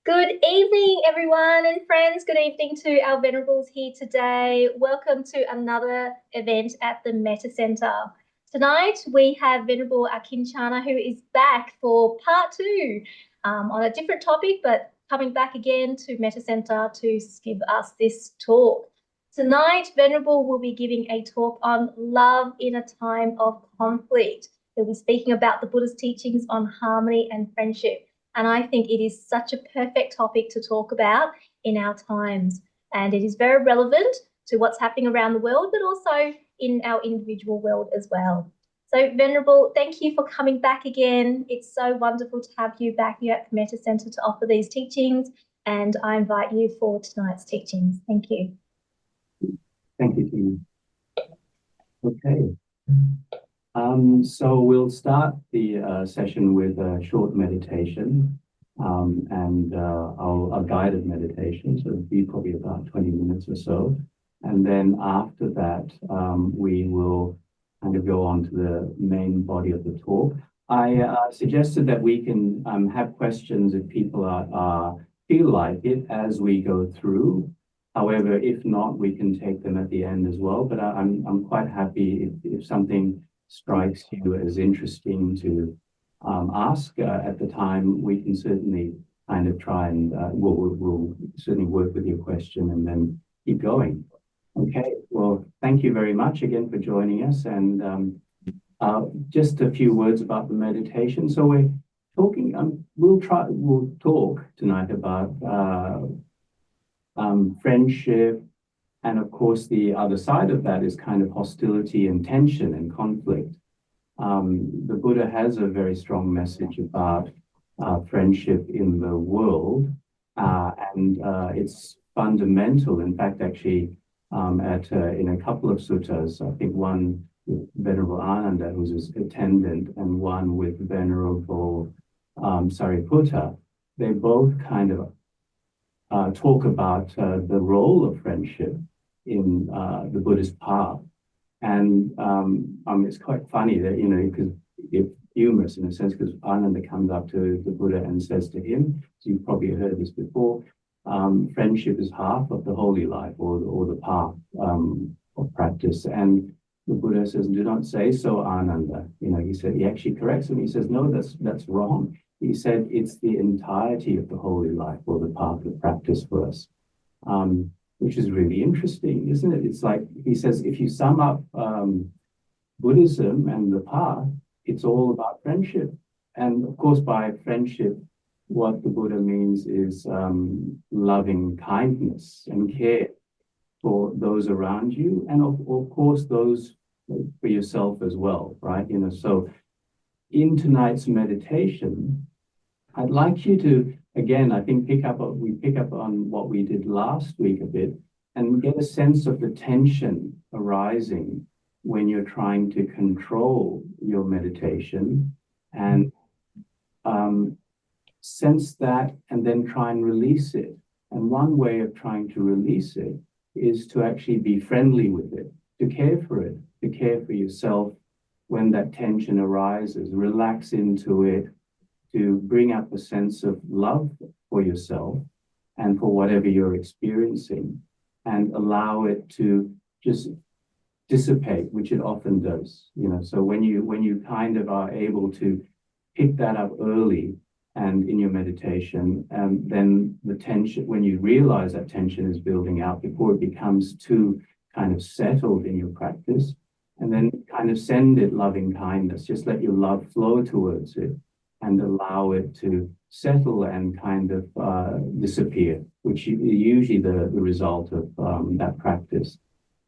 Good evening, everyone and friends. Good evening to our Venerables here today. Welcome to another event at the Metta Centre. Tonight, we have Venerable Akiñcana, who is back for part two on a different topic, but coming back again to Metta Centre to give us this talk. Tonight, Venerable will be giving a talk on love in a time of conflict. He'll be speaking about the Buddhist teachings on harmony and friendship. And I think it is such a perfect topic to talk about in our times. And it is very relevant to what's happening around the world, but also in our individual world as well. So, Venerable, thank you for coming back again. It's so wonderful to have you back here at the Metta Centre to offer these teachings. And I invite you for tonight's teachings. Thank you. Thank you, Tina. Okay. So we'll start the session with a short meditation and a guided meditation. So it'll be probably about 20 minutes or so. And then after that, we will kind of go on to the main body of the talk. I suggested that we can have questions if people feel like it as we go through. However, if not, we can take them at the end as well. But I'm quite happy if something strikes you as interesting to ask at the time, we can certainly kind of try and we'll certainly work with your question and then keep going. Okay, well, thank you very much again for joining us. And just a few words about the meditation. So we're talking, we'll talk tonight about friendship. And of course, the other side of that is kind of hostility and tension and conflict. The Buddha has a very strong message about friendship in the world, and it's fundamental. In fact, actually, in a couple of suttas, I think one with Venerable Ananda, who's his attendant, and one with Venerable Sariputta, they both kind of talk about the role of friendship in the Buddhist path. And it's quite funny that, because it's humorous in a sense, because Ananda comes up to the Buddha and says to him, so you've probably heard this before, friendship is half of the holy life or the path of practice. And the Buddha says, do not say so, Ananda. He said, he actually corrects him. He says, no, that's wrong. He said it's the entirety of the holy life or the path of practice for us, which is really interesting, isn't it? It's like, he says, if you sum up Buddhism and the path, it's all about friendship. And of course, by friendship, what the Buddha means is loving kindness and care for those around you, and of course, those for yourself as well, right? So in tonight's meditation, I'd like you to, again, I think pick up on what we did last week a bit and get a sense of the tension arising when you're trying to control your meditation, and sense that and then try and release it. And one way of trying to release it is to actually be friendly with it, to care for it, to care for yourself when that tension arises, relax into it, to bring up a sense of love for yourself and for whatever you're experiencing, and allow it to just dissipate, which it often does. So when you kind of are able to pick that up early and in your meditation, then the tension, when you realize that tension is building out before it becomes too kind of settled in your practice, and then kind of send it loving kindness, just let your love flow towards it and allow it to settle and kind of disappear, which is usually the result of that practice.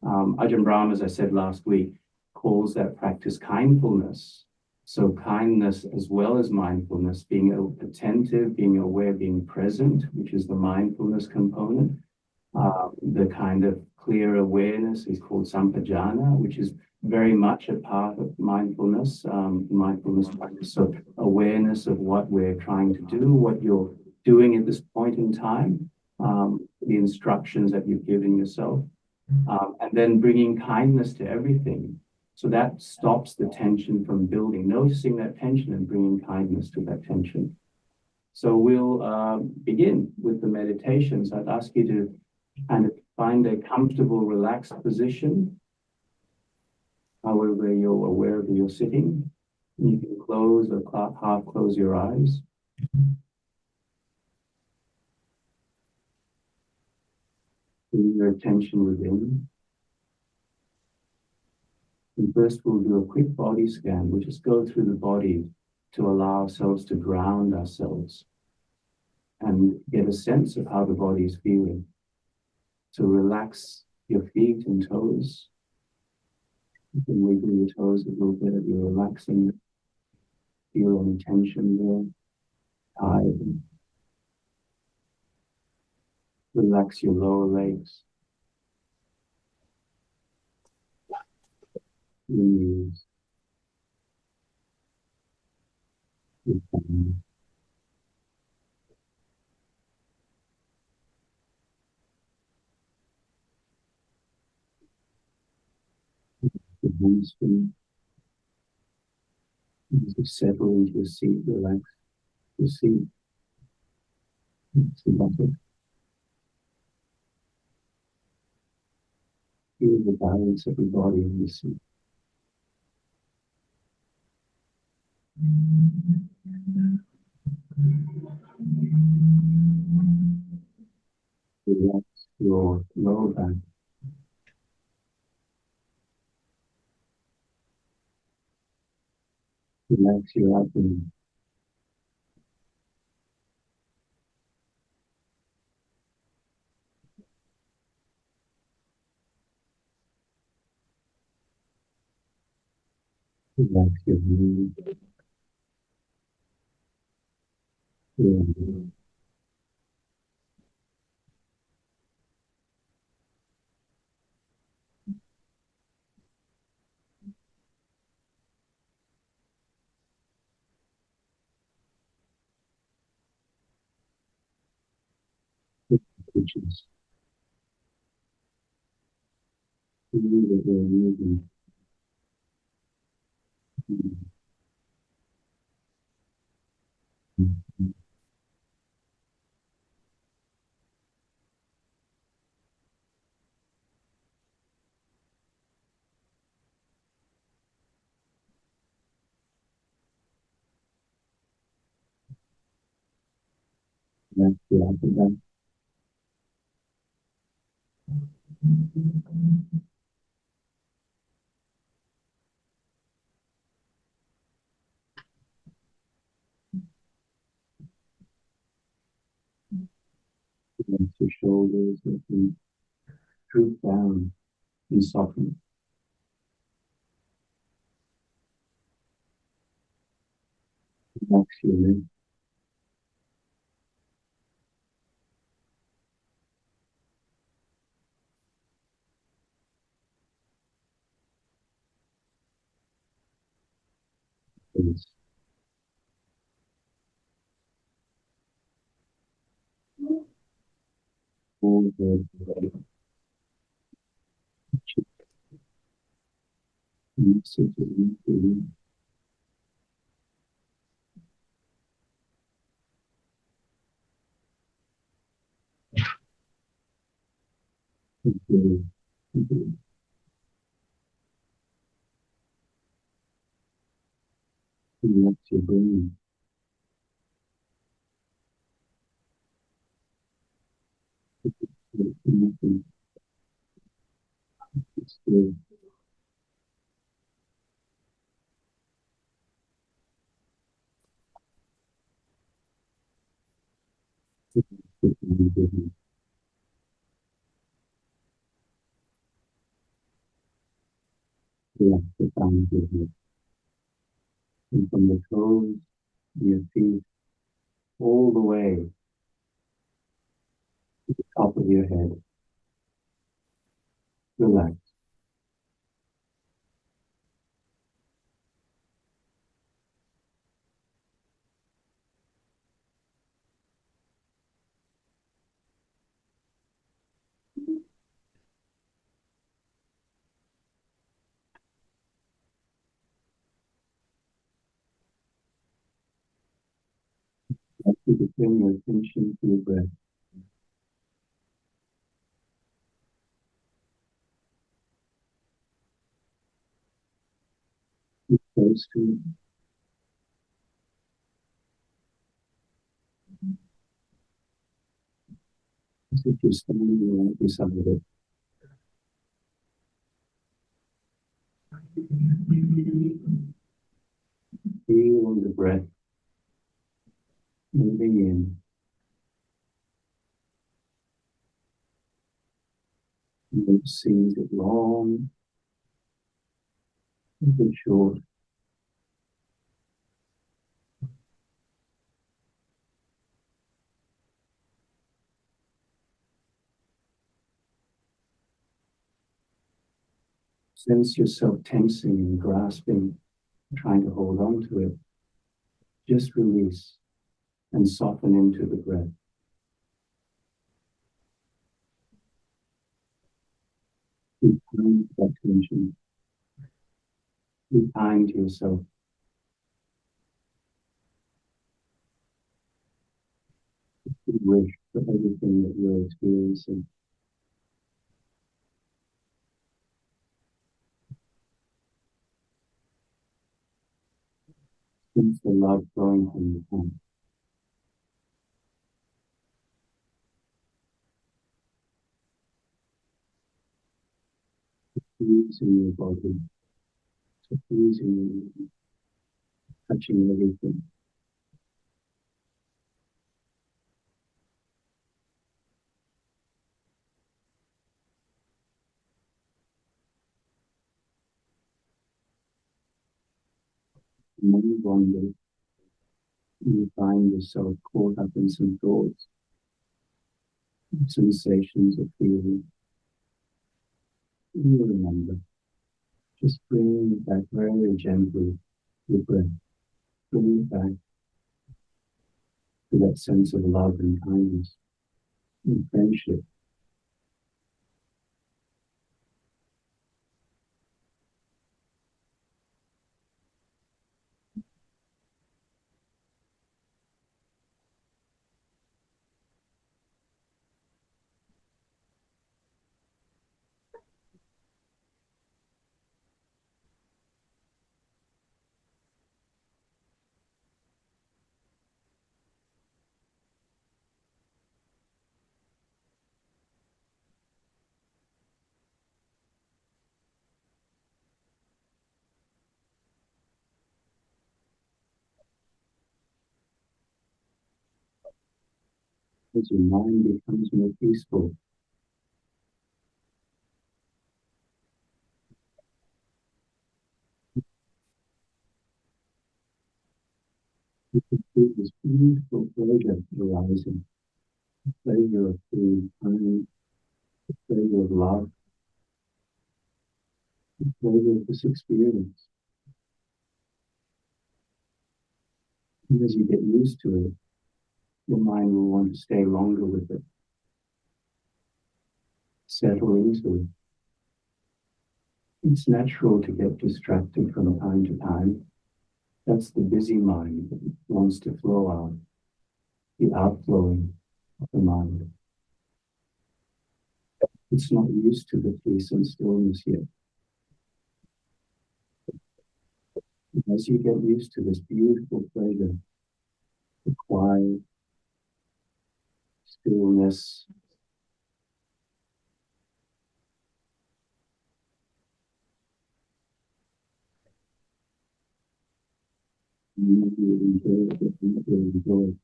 Ajahn Brahm, as I said last week, calls that practice kindfulness. So kindness as well as mindfulness, being attentive, being aware, being present, which is the mindfulness component. The kind of clear awareness is called sampajana, which is very much a part of mindfulness practice. So awareness of what we're trying to do, what you're doing at this point in time, the instructions that you've given yourself, and then bringing kindness to everything. So that stops the tension from building, noticing that tension and bringing kindness to that tension. So we'll begin with the meditation. So I'd ask you to kind of find a comfortable, relaxed position, however you're aware that you're sitting. You can close or half close your eyes. Bring your attention within. And first we'll do a quick body scan. We'll just go through the body to allow ourselves to ground ourselves and get a sense of how the body is feeling. So relax your feet and toes. You can wiggle your toes a little bit. You're relaxing. Feel any tension there. Tight. Relax your lower legs. Your knees. Your thigh. Your hamstring. As you settle into your seat, relax your seat. It's the buttock. Feel the balance of the body in the seat. Relax your lower back. Relax your abdomen. Relax your knees. Relax your chest. Feel that you're moving. Relax your upper back. Relax your shoulders. Let them droop down and soften. Relax your legs. All the way. Sit into the relax your brain. Nothing. Still. Relax the palms of your head. And from the toes, your feet, all the way to the top of your head. Relax. You to turn your attention to your breath. Keep close to it. As if you're standing right beside it. Feel the breath moving in. And it seems it long, a bit short. Sense yourself tensing and grasping, trying to hold on to it. Just release and soften into the breath. Be kind to that tension. Be kind to yourself. Be wish for everything that you're experiencing. Sense the love flowing from your heart. Easing your body, easing, touching everything. And then one day, you find yourself caught up in some thoughts, sensations or feelings. You remember, just bring it back very gently, your breath. Bring it back to that sense of love and kindness and friendship. As your mind becomes more peaceful, you can feel this beautiful pleasure arising. The pleasure of being kind, the pleasure of love, the pleasure of this experience. And as you get used to it, your mind will want to stay longer with it, settle into it. It's natural to get distracted from time to time. That's the busy mind that wants to flow out, the outflowing of the mind. It's not used to the peace and stillness yet. As you get used to this beautiful pleasure, the quiet, stillness, you enjoy it, enjoy it,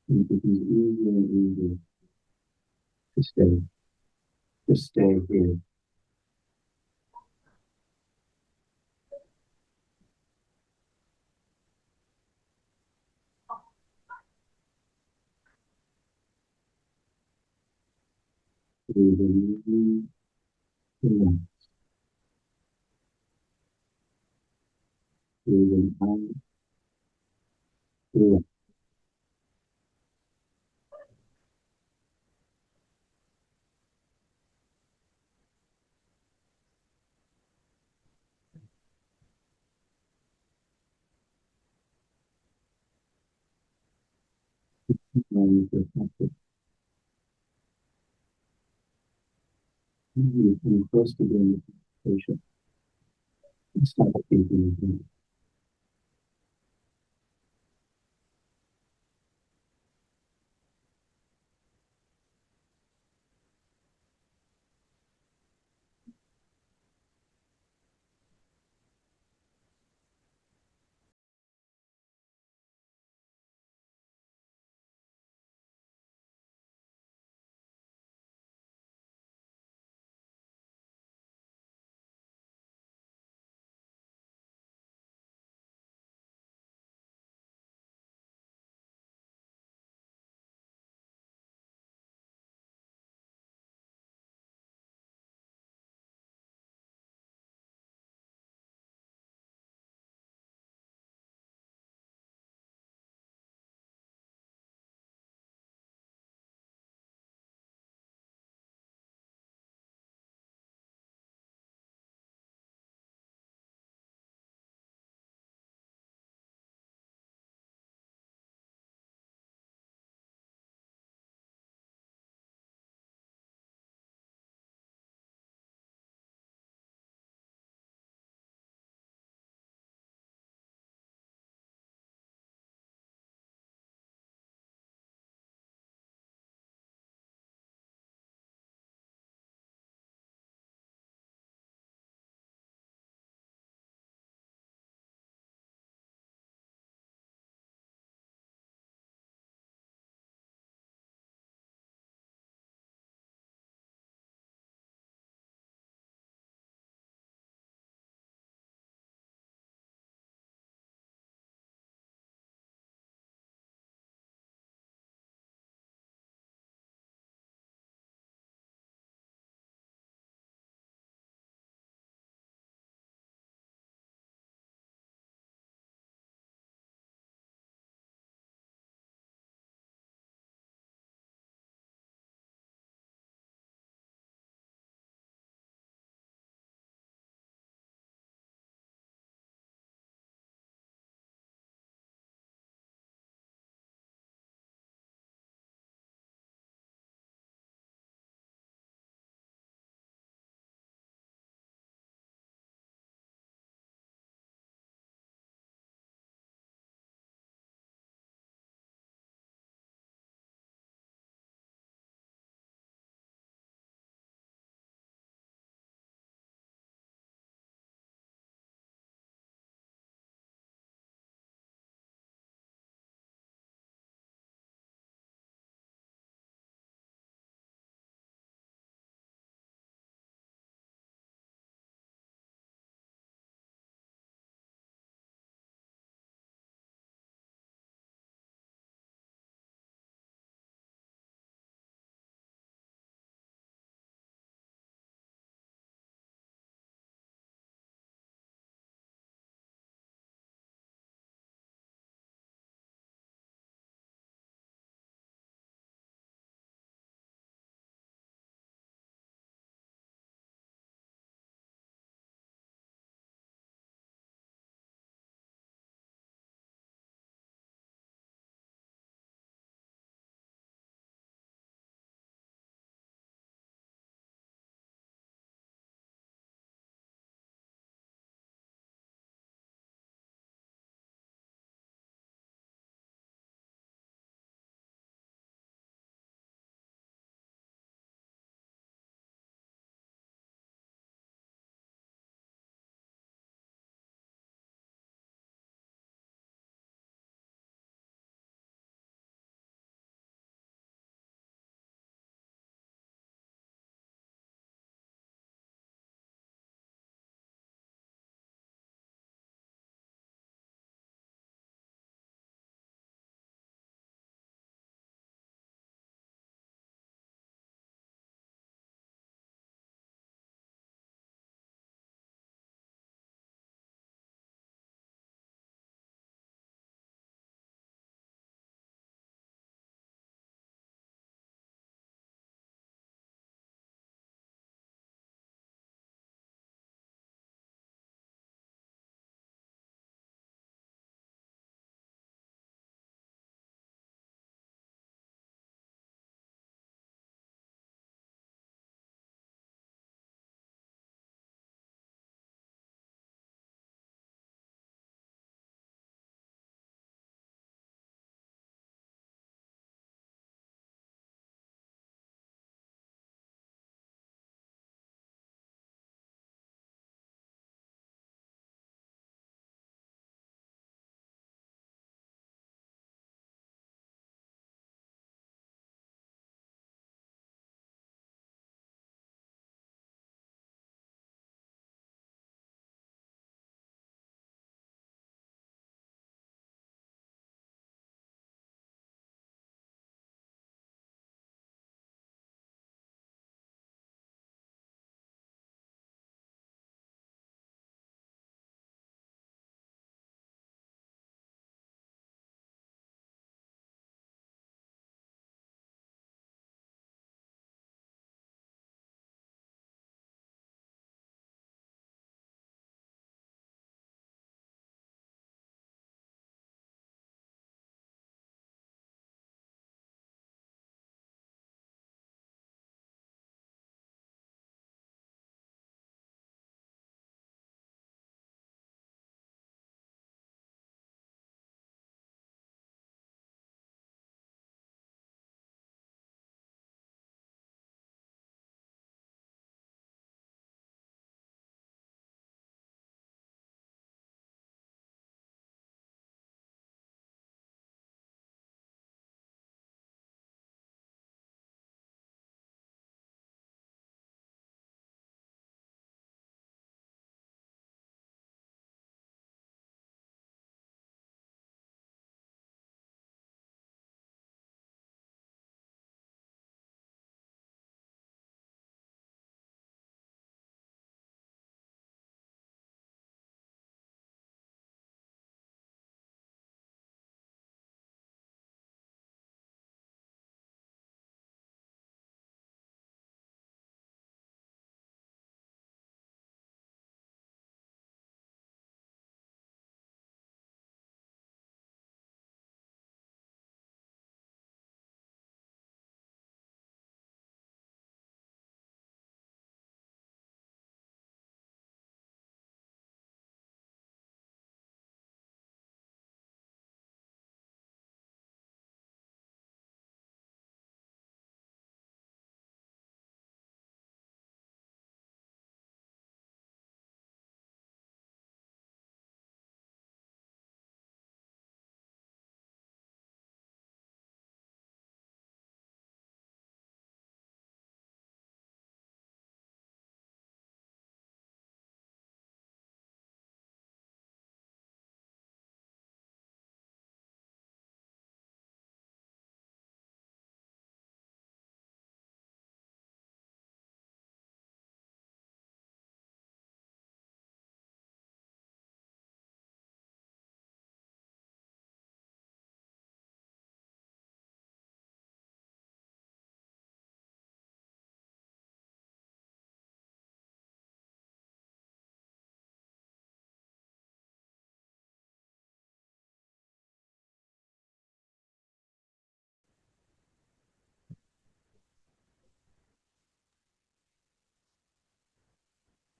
and it becomes easier and easier to stay. Just stay here. Breathing in, relax. Breathing out, relax. on with your practice. You come close to doing the meditation. Start thinking again.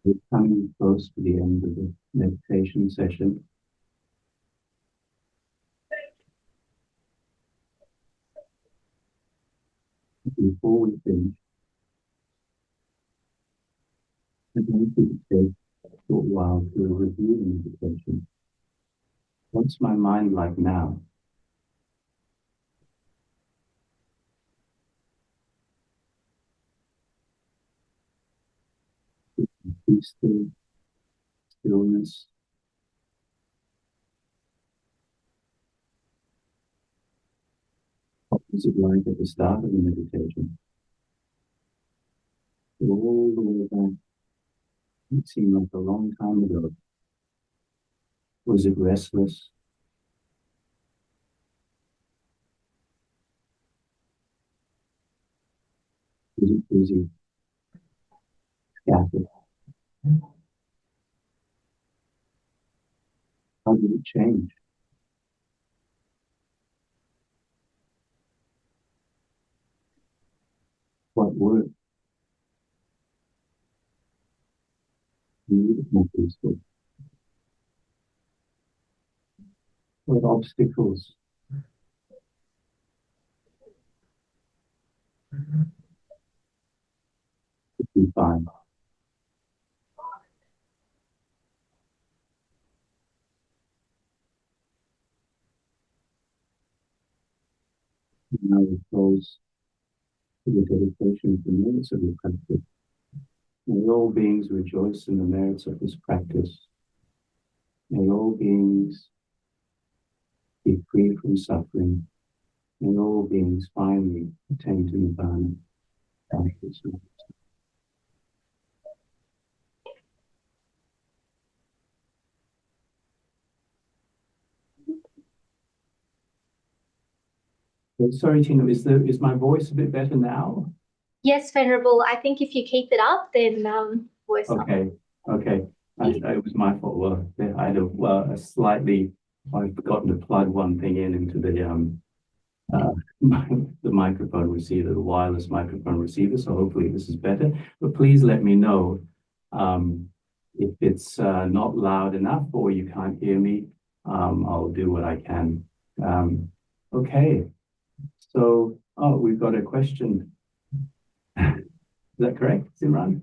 We're coming close to the end of the meditation session. Before we finish, I'd like to take a short while to review the meditation. What's my mind like now? Peaceful, stillness. What was it like at the start of the meditation? All the way back, it seemed like a long time ago. Was it restless? Was it busy? Scattered? How did it change? What worked? Made it more peaceful? What obstacles did we find? Now we close to the dedication of the merits of the practice. May all beings rejoice in the merits of this practice. May all beings be free from suffering. May all beings finally attain to Nibbana. Thank you so much. Sorry, Tina, is my voice a bit better now? Yes, Venerable. I think if you keep it up, then voice up. Okay. It was my fault. Well, I had I've forgotten to plug one thing into the microphone receiver, the wireless microphone receiver. So hopefully this is better. But please let me know if it's not loud enough or you can't hear me. I'll do what I can. Okay. So, we've got a question. Is that correct, Simran?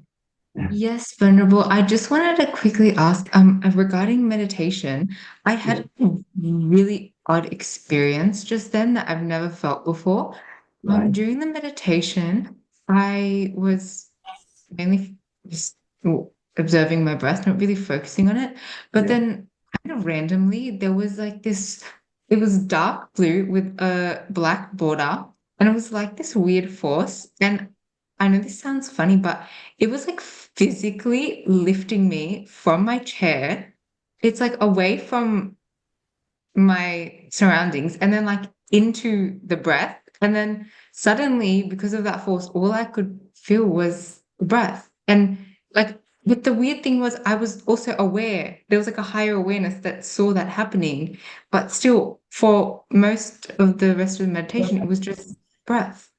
Yes, Venerable. I just wanted to quickly ask, regarding meditation. I had a really odd experience just then that I've never felt before. Right. During the meditation, I was mainly just observing my breath, not really focusing on it. But Yeah. then, kind of randomly, there was like this. It was dark blue with a black border, and it was like this weird force. And I know this sounds funny, but it was like physically lifting me from my chair. It's like away from my surroundings and then like into the breath. And then suddenly, because of that force, all I could feel was the breath. And like, but the weird thing was, I was also aware. There was like a higher awareness that saw that happening. But still, for most of the rest of the meditation, it was just breath.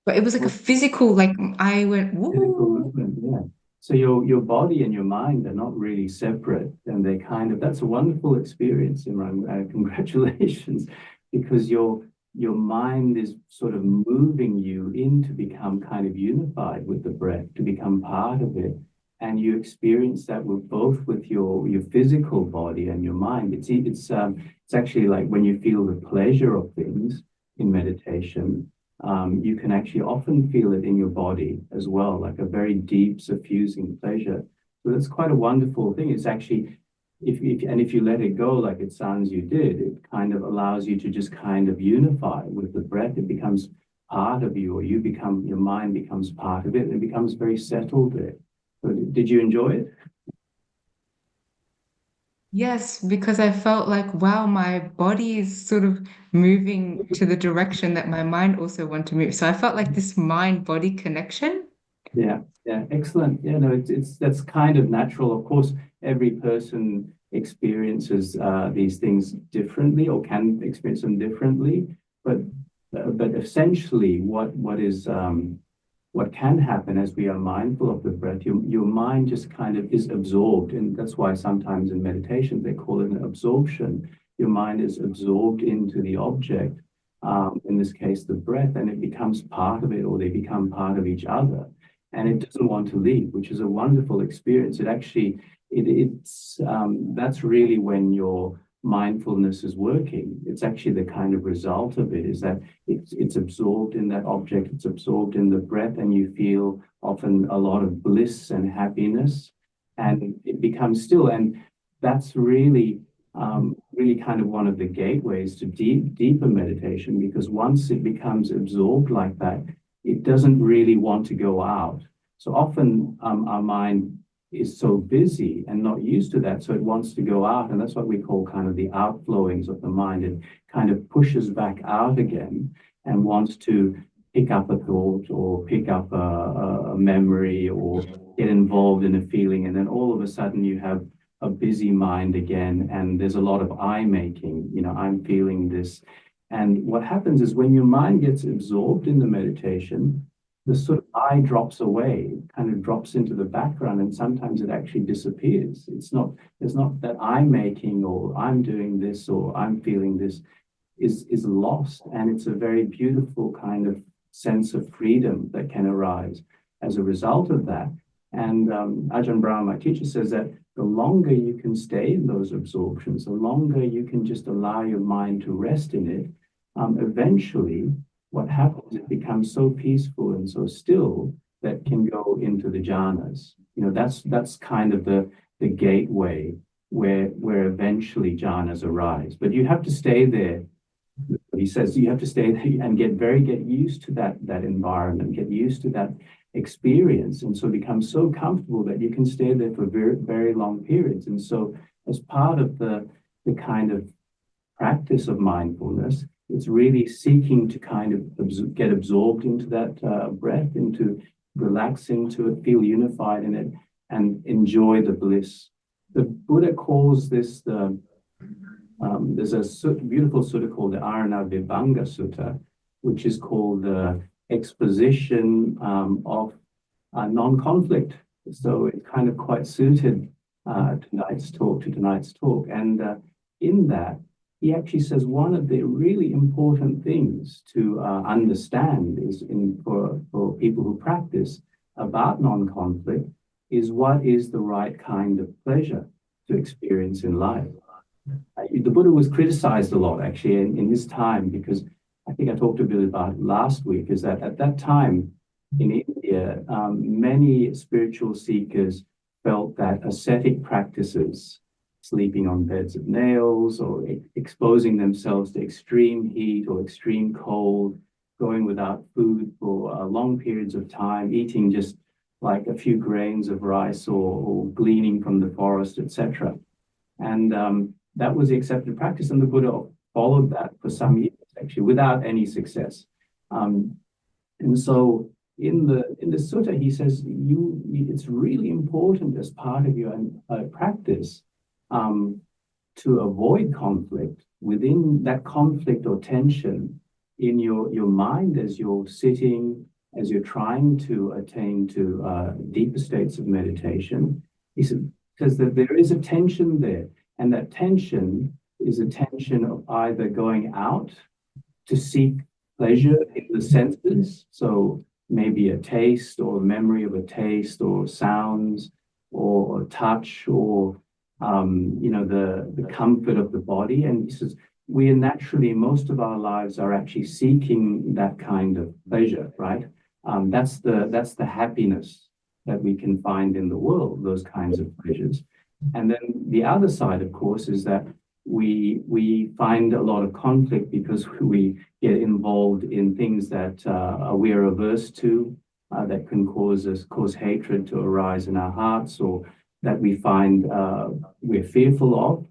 But it was like a physical, like I went, Physical woo. movement, yeah. So your body and your mind are not really separate, and they that's a wonderful experience, Imran. Congratulations, because your mind is sort of moving you in to become kind of unified with the breath, to become part of it, and you experience that with your physical body and your mind. It's actually like when you feel the pleasure of things in meditation. You can actually often feel it in your body as well, like a very deep, suffusing pleasure. So that's quite a wonderful thing. It's actually, if you let it go, like it sounds you did, it kind of allows you to just kind of unify with the breath. It becomes part of you, or your mind becomes part of it, and it becomes very settled there. So did you enjoy it? Yes, because I felt like, wow, my body is sort of moving to the direction that my mind also want to move. So I felt like this mind-body connection. Yeah, excellent. Yeah, no, it's that's kind of natural. Of course, every person experiences these things differently, or can experience them differently. But essentially, what is what can happen as we are mindful of the breath, your mind just kind of is absorbed. And that's why sometimes in meditation, they call it an absorption. Your mind is absorbed into the object, in this case, the breath, and it becomes part of it, or they become part of each other. And it doesn't want to leave, which is a wonderful experience. It actually, that's really when your mindfulness is working. It's actually the kind of result of it is that it's absorbed in that object, it's absorbed in the breath, and you feel often a lot of bliss and happiness, and it becomes still. And that's really kind of one of the gateways to deeper meditation, because once it becomes absorbed like that, it doesn't really want to go out. So often our mind is so busy and not used to that, so it wants to go out, and that's what we call kind of the outflowings of the mind. It kind of pushes back out again and wants to pick up a thought or pick up a memory or get involved in a feeling, and then all of a sudden you have a busy mind again, and there's a lot of I making, I'm feeling this. And what happens is when your mind gets absorbed in the meditation, the sort of I drops away, kind of drops into the background, and sometimes it actually disappears. There's not that I'm making, or I'm doing this, or I'm feeling this is lost. And it's a very beautiful kind of sense of freedom that can arise as a result of that. And Ajahn Brahm, my teacher, says that the longer you can stay in those absorptions, the longer you can just allow your mind to rest in it, eventually what happens, it becomes so peaceful and so still that can go into the jhanas. That's kind of the gateway where eventually jhanas arise. But you have to stay there. He says you have to stay there and get used to that environment, get used to that experience, and so become so comfortable that you can stay there for very, very long periods. And so as part of the kind of practice of mindfulness, it's really seeking to kind of get absorbed into that breath, into relax into it, feel unified in it, and enjoy the bliss. The Buddha calls this there's a beautiful sutta called the Arana Vibhanga Sutta, which is called the exposition of non-conflict. So it's kind of quite suited to tonight's talk. And in that, he actually says one of the really important things to understand is for people who practice about non-conflict is what is the right kind of pleasure to experience in life. The Buddha was criticized a lot actually in his time, because I think I talked a bit about it last week, is that at that time in India, many spiritual seekers felt that ascetic practices, sleeping on beds of nails or exposing themselves to extreme heat or extreme cold, going without food for long periods of time, eating just like a few grains of rice or gleaning from the forest, etc. And that was the accepted practice, and the Buddha followed that for some years, actually, without any success. And so in the sutta, he says it's really important as part of your practice to avoid conflict. Within that conflict or tension in your mind as you're sitting, as you're trying to attain to deeper states of meditation, he says that there is a tension there, and that tension is a tension of either going out to seek pleasure in the senses, so maybe a taste or a memory of a taste or sounds or touch or the comfort of the body. And he says we are naturally, most of our lives are actually seeking that kind of pleasure, right? That's the happiness that we can find in the world, those kinds of pleasures. And then the other side, of course, is that we find a lot of conflict because we get involved in things that we are averse to, that can cause hatred to arise in our hearts, or that we find we're fearful of.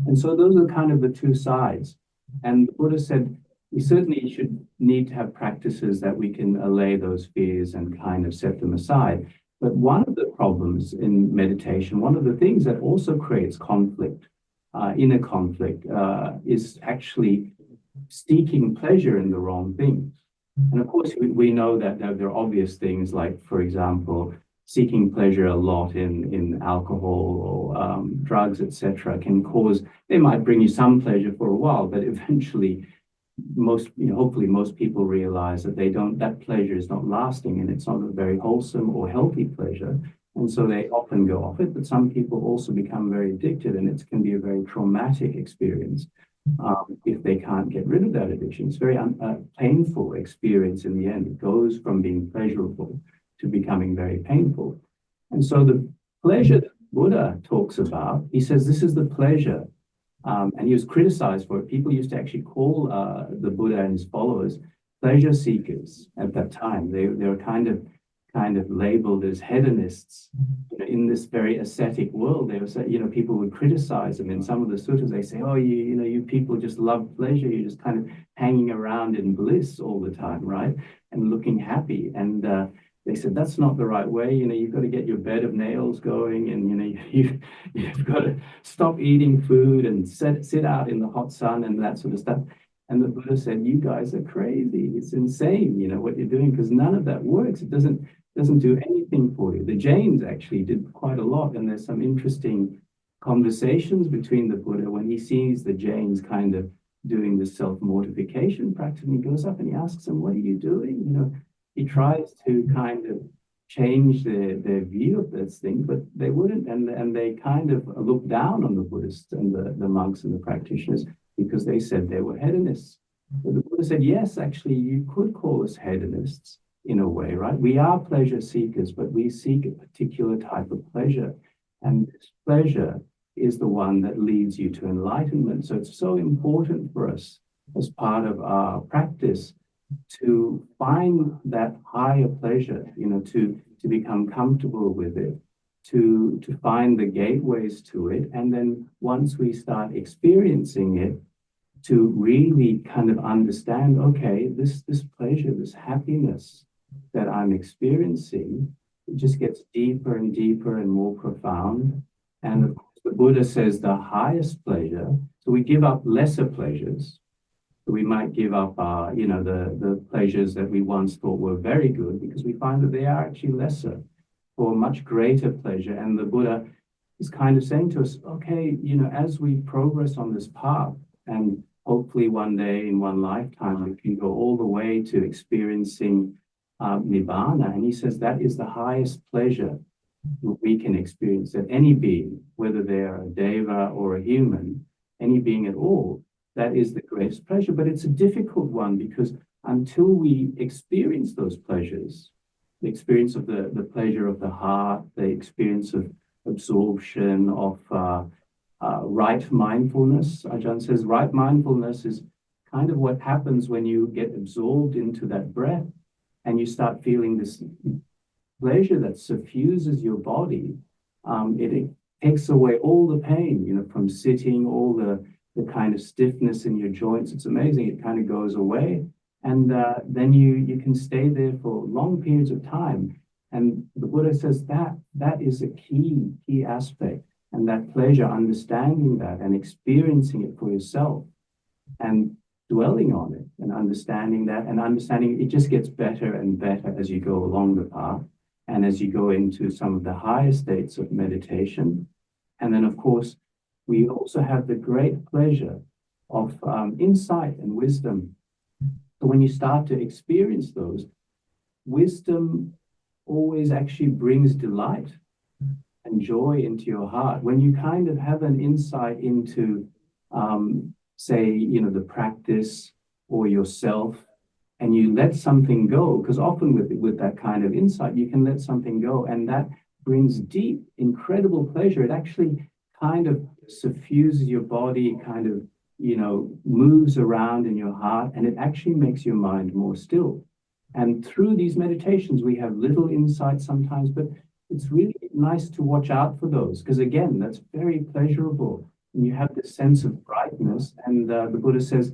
And so those are kind of the two sides. And the Buddha said we certainly should need to have practices that we can allay those fears and kind of set them aside. But one of the problems in meditation, one of the things that also creates conflict, inner conflict, is actually seeking pleasure in the wrong things. And of course, we know that there are obvious things like, for example, seeking pleasure a lot in alcohol or drugs, etc., can cause, they might bring you some pleasure for a while, but eventually hopefully most people realize that that pleasure is not lasting and it's not a very wholesome or healthy pleasure. And so they often go off it, but some people also become very addicted, and it can be a very traumatic experience if they can't get rid of that addiction. It's a very painful experience in the end. It goes from being pleasurable to becoming very painful. And so the pleasure that Buddha talks about, he says this is the pleasure, and he was criticized for it. People used to actually call the Buddha and his followers pleasure seekers at that time. They were kind of labeled as hedonists. In this very ascetic world. They were saying, people would criticize them in some of the suttas. They say, oh, you people just love pleasure. You're just kind of hanging around in bliss all the time, right? And looking happy. And they said, that's not the right way. You've got to get your bed of nails going, and, you've got to stop eating food and sit out in the hot sun and that sort of stuff. And the Buddha said, you guys are crazy. It's insane, what you're doing, because none of that works. It doesn't do anything for you. The Jains actually did quite a lot, and there's some interesting conversations between the Buddha when he sees the Jains kind of doing this self-mortification practice, and he goes up and he asks them, what are you doing? He tries to kind of change their view of this thing, but they wouldn't, and they kind of look down on the Buddhists and the monks and the practitioners because they said they were hedonists. But the Buddha said, yes, actually, you could call us hedonists in a way, right? We are pleasure seekers, but we seek a particular type of pleasure. And this pleasure is the one that leads you to enlightenment. So it's so important for us as part of our practice to find that higher pleasure, to become comfortable with it, to find the gateways to it. And then once we start experiencing it, to really kind of understand, okay, this pleasure, this happiness that I'm experiencing, it just gets deeper and deeper and more profound. And of course, the Buddha says the highest pleasure, so we give up lesser pleasures. So we might give up the pleasures that we once thought were very good, because we find that they are actually lesser for much greater pleasure. And the Buddha is kind of saying to us, okay, as we progress on this path, and hopefully one day in one lifetime, we can go all the way to experiencing Nibbana. And he says that is the highest pleasure we can experience, that any being, whether they're a deva or a human, any being at all, that is the greatest pleasure. But it's a difficult one, because until we experience those pleasures, the experience of the pleasure of the heart, the experience of absorption, of right mindfulness. Ajahn says right mindfulness is kind of what happens when you get absorbed into that breath and you start feeling this pleasure that suffuses your body. It takes away all the pain, from sitting, all the kind of stiffness in your joints. It's amazing. It kind of goes away. And then you can stay there for long periods of time. And the Buddha says that is a key aspect. And that pleasure, understanding that and experiencing it for yourself and dwelling on it and understanding that, and understanding it just gets better and better as you go along the path and as you go into some of the higher states of meditation. And then, of course, we also have the great pleasure of insight and wisdom. So when you start to experience those, wisdom always actually brings delight and joy into your heart. When you kind of have an insight into, say, the practice or yourself, and you let something go, because often with that kind of insight, you can let something go, and that brings deep, incredible pleasure. It actually kind of suffuses your body, kind of, moves around in your heart, and it actually makes your mind more still. And through these meditations, we have little insight sometimes, but it's really nice to watch out for those, because again, that's very pleasurable. And you have this sense of brightness. And the Buddha says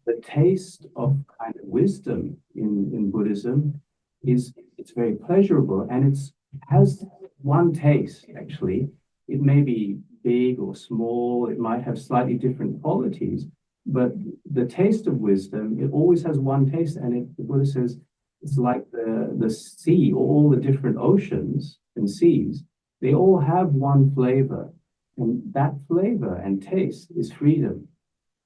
the taste of kind of wisdom in Buddhism it's very pleasurable, and it has one taste, actually. It may be big or small, it might have slightly different qualities, But the taste of wisdom, it always has one taste, and the Buddha says it's like the sea, all the different oceans and seas, they all have one flavor, and that flavor and taste is freedom.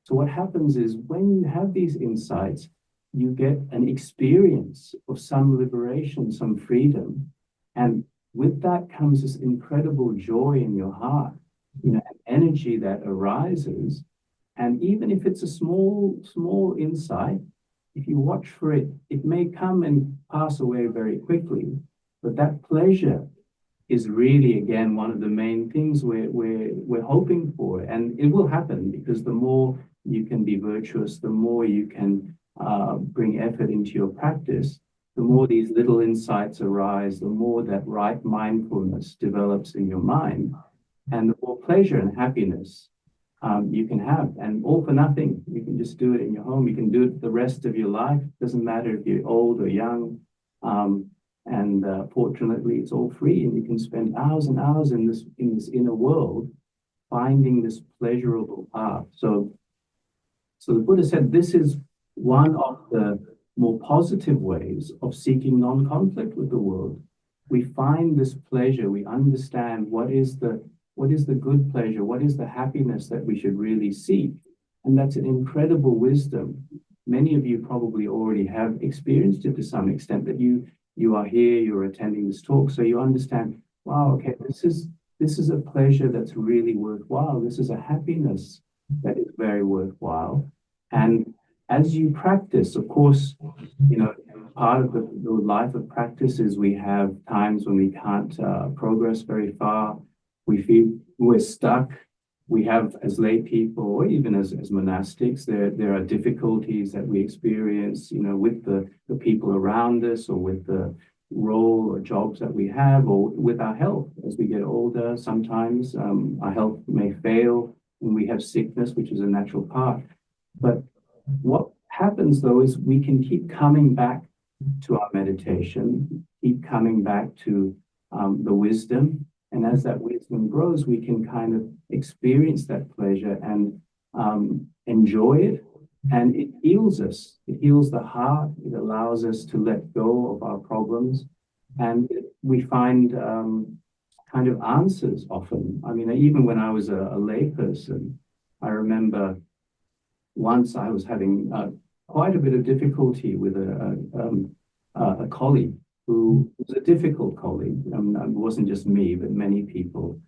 So what happens is when you have these insights, you get an experience of some liberation, some freedom, and with that comes this incredible joy in your heart, an energy that arises. And even if it's a small insight, if you watch for it, it may come and pass away very quickly. But that pleasure is really, again, one of the main things we're hoping for. And it will happen, because the more you can be virtuous, the more you can bring effort into your practice, the more these little insights arise, the more that right mindfulness develops in your mind, and the more pleasure and happiness you can have, and all for nothing. You can just do it in your home. You can do it the rest of your life. Doesn't matter if you're old or young. Fortunately, it's all free, and you can spend hours and hours in this inner world, finding this pleasurable path. So the Buddha said this is one of the more positive ways of seeking non-conflict with the world. We find this pleasure. We understand what is the good pleasure, what is the happiness that we should really seek. And that's an incredible wisdom. Many of you probably already have experienced it to some extent, that you are here, you're attending this talk, so you understand, wow, okay, this is a pleasure that's really worthwhile. This is a happiness that is very worthwhile. And as you practice, of course, part of the life of practice is we have times when we can't progress very far. We feel we're stuck. We have, as lay people, or even as monastics, there are difficulties that we experience, with the people around us, or with the role or jobs that we have, or with our health. As we get older, sometimes our health may fail, and we have sickness, which is a natural part. But what happens, though, is we can keep coming back to our meditation, keep coming back to the wisdom. And as that wisdom grows, we can kind of experience that pleasure and enjoy it. And it heals us. It heals the heart. It allows us to let go of our problems. And we find kind of answers often. I mean, even when I was a lay person, I remember once I was having quite a bit of difficulty with a colleague who was a difficult colleague. It wasn't just me, but many people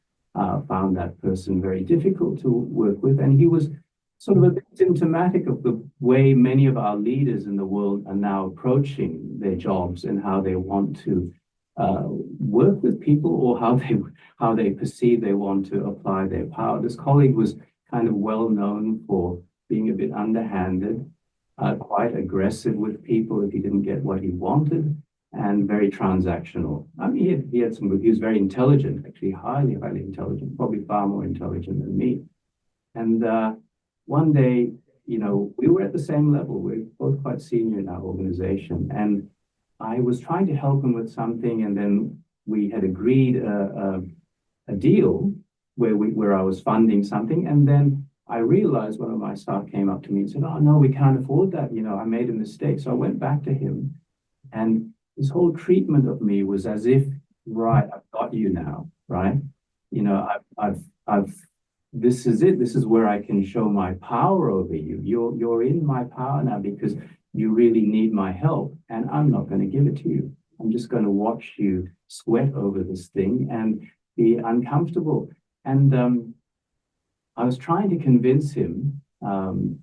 found that person very difficult to work with. And he was sort of a bit symptomatic of the way many of our leaders in the world are now approaching their jobs, and how they want to work with people, or how they perceive they want to apply their power. This colleague was kind of well known for being a bit underhanded, quite aggressive with people if he didn't get what he wanted, and very transactional. I mean, he was very intelligent, actually highly intelligent, probably far more intelligent than me. And one day, we were at the same level. We're both quite senior in our organization, and I was trying to help him with something, and then we had agreed a deal where I was funding something, and then I realized one of my staff came up to me and said, "Oh no, we can't afford that. I made a mistake." So I went back to him, and his whole treatment of me was as if, right, I've got you now, right? This is it. This is where I can show my power over you. You're in my power now because you really need my help, and I'm not going to give it to you. I'm just going to watch you sweat over this thing and be uncomfortable. And I was trying to convince him, and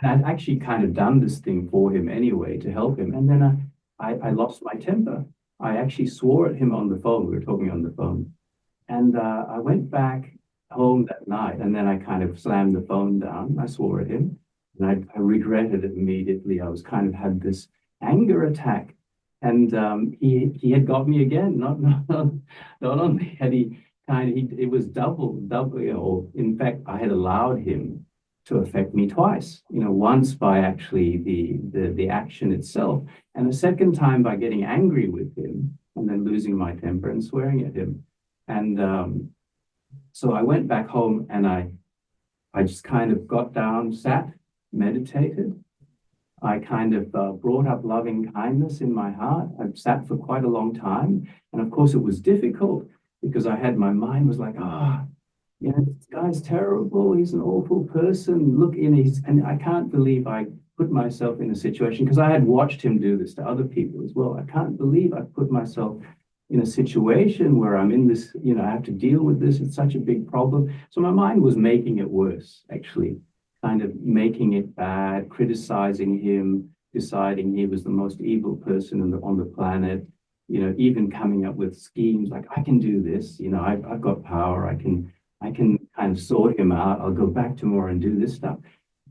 I'd actually kind of done this thing for him anyway to help him. And then I lost my temper. I actually swore at him on the phone. We were talking on the phone. And I went back home that night, and then I kind of slammed the phone down. I swore at him, and I regretted it immediately. I was kind of had this anger attack. And he had got me again. Not only had it was double, or in fact, I had allowed him to affect me twice, once by actually the action itself, and the second time by getting angry with him and then losing my temper and swearing at him. And so I went back home, and I I just kind of got down, sat, meditated. I kind of brought up loving kindness in my heart. I sat for quite a long time. And of course, it was difficult because my mind was like, this guy's terrible. He's an awful person. Look, and I can't believe I put myself in a situation, because I had watched him do this to other people as well. I can't believe I put myself in a situation where I'm in this, I have to deal with this. It's such a big problem. So my mind was making it worse, actually, kind of making it bad, criticizing him, deciding he was the most evil person on the planet, even coming up with schemes like, I can do this, I've got power, I can kind of sort him out. I'll go back tomorrow and do this stuff.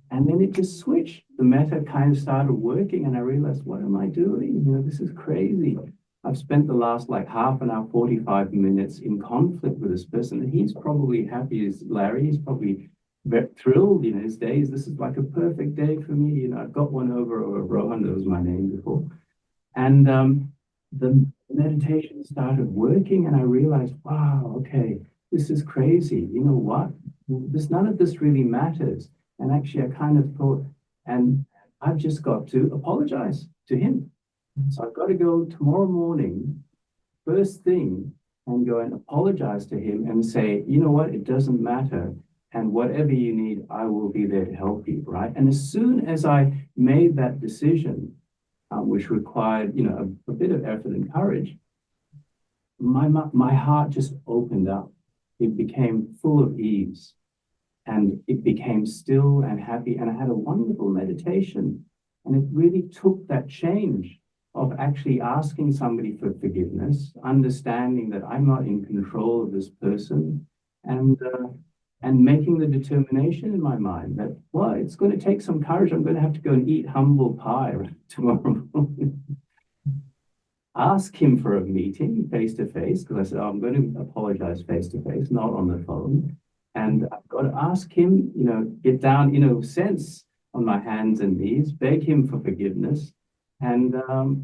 And then it just switched. The metta kind of started working, and I realized, what am I doing? This is crazy. I've spent the last like half an hour, 45 minutes in conflict with this person, and he's probably happy as Larry. He's probably very thrilled, his days. This is like a perfect day for me. I've got one over Rohan, that was my name before. And the meditation started working, and I realized, wow, okay, this is crazy. You know what? None of this really matters. And actually, I kind of thought, and I've just got to apologize to him. So I've got to go tomorrow morning, first thing, and go and apologize to him and say, you know what? It doesn't matter. And whatever you need, I will be there to help you, right? And as soon as I made that decision, which required, a bit of effort and courage, my heart just opened up. It became full of ease, and it became still and happy. And I had a wonderful meditation. And it really took that change of actually asking somebody for forgiveness, understanding that I'm not in control of this person, and making the determination in my mind that, well, it's going to take some courage. I'm going to have to go and eat humble pie tomorrow morning. Ask him for a meeting face to face, because I said, I'm going to apologize face to face, not on the phone. And I've got to ask him, get down, sense on my hands and knees, beg him for forgiveness, and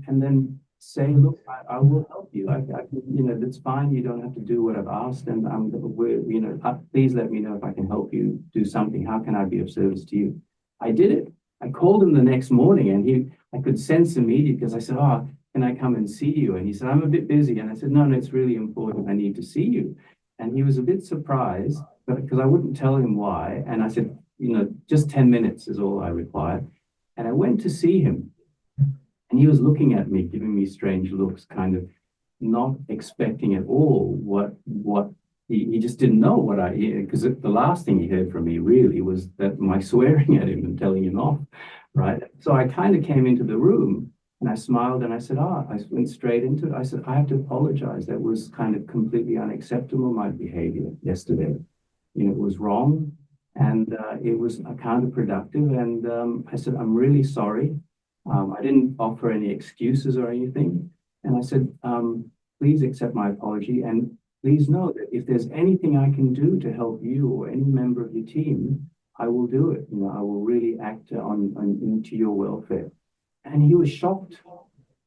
then say, look, I will help you. I can, that's fine. You don't have to do what I've asked, and please let me know if I can help you do something. How can I be of service to you? I did it. I called him the next morning, and I could sense immediately, because I said, can I come and see you? And he said, I'm a bit busy. And I said, no, it's really important. I need to see you. And he was a bit surprised, because I wouldn't tell him why. And I said, just 10 minutes is all I require. And I went to see him. And he was looking at me, giving me strange looks, kind of not expecting at all what he just didn't know what because the last thing he heard from me really was that my swearing at him and telling him off, right? So I kind of came into the room, and I smiled, and I said, I went straight into it. I said, I have to apologize. That was kind of completely unacceptable, my behavior yesterday. It was wrong, and it was counterproductive. And I said, I'm really sorry. I didn't offer any excuses or anything. And I said, please accept my apology. And please know that if there's anything I can do to help you or any member of your team, I will do it. I will really act into your welfare. And he was shocked.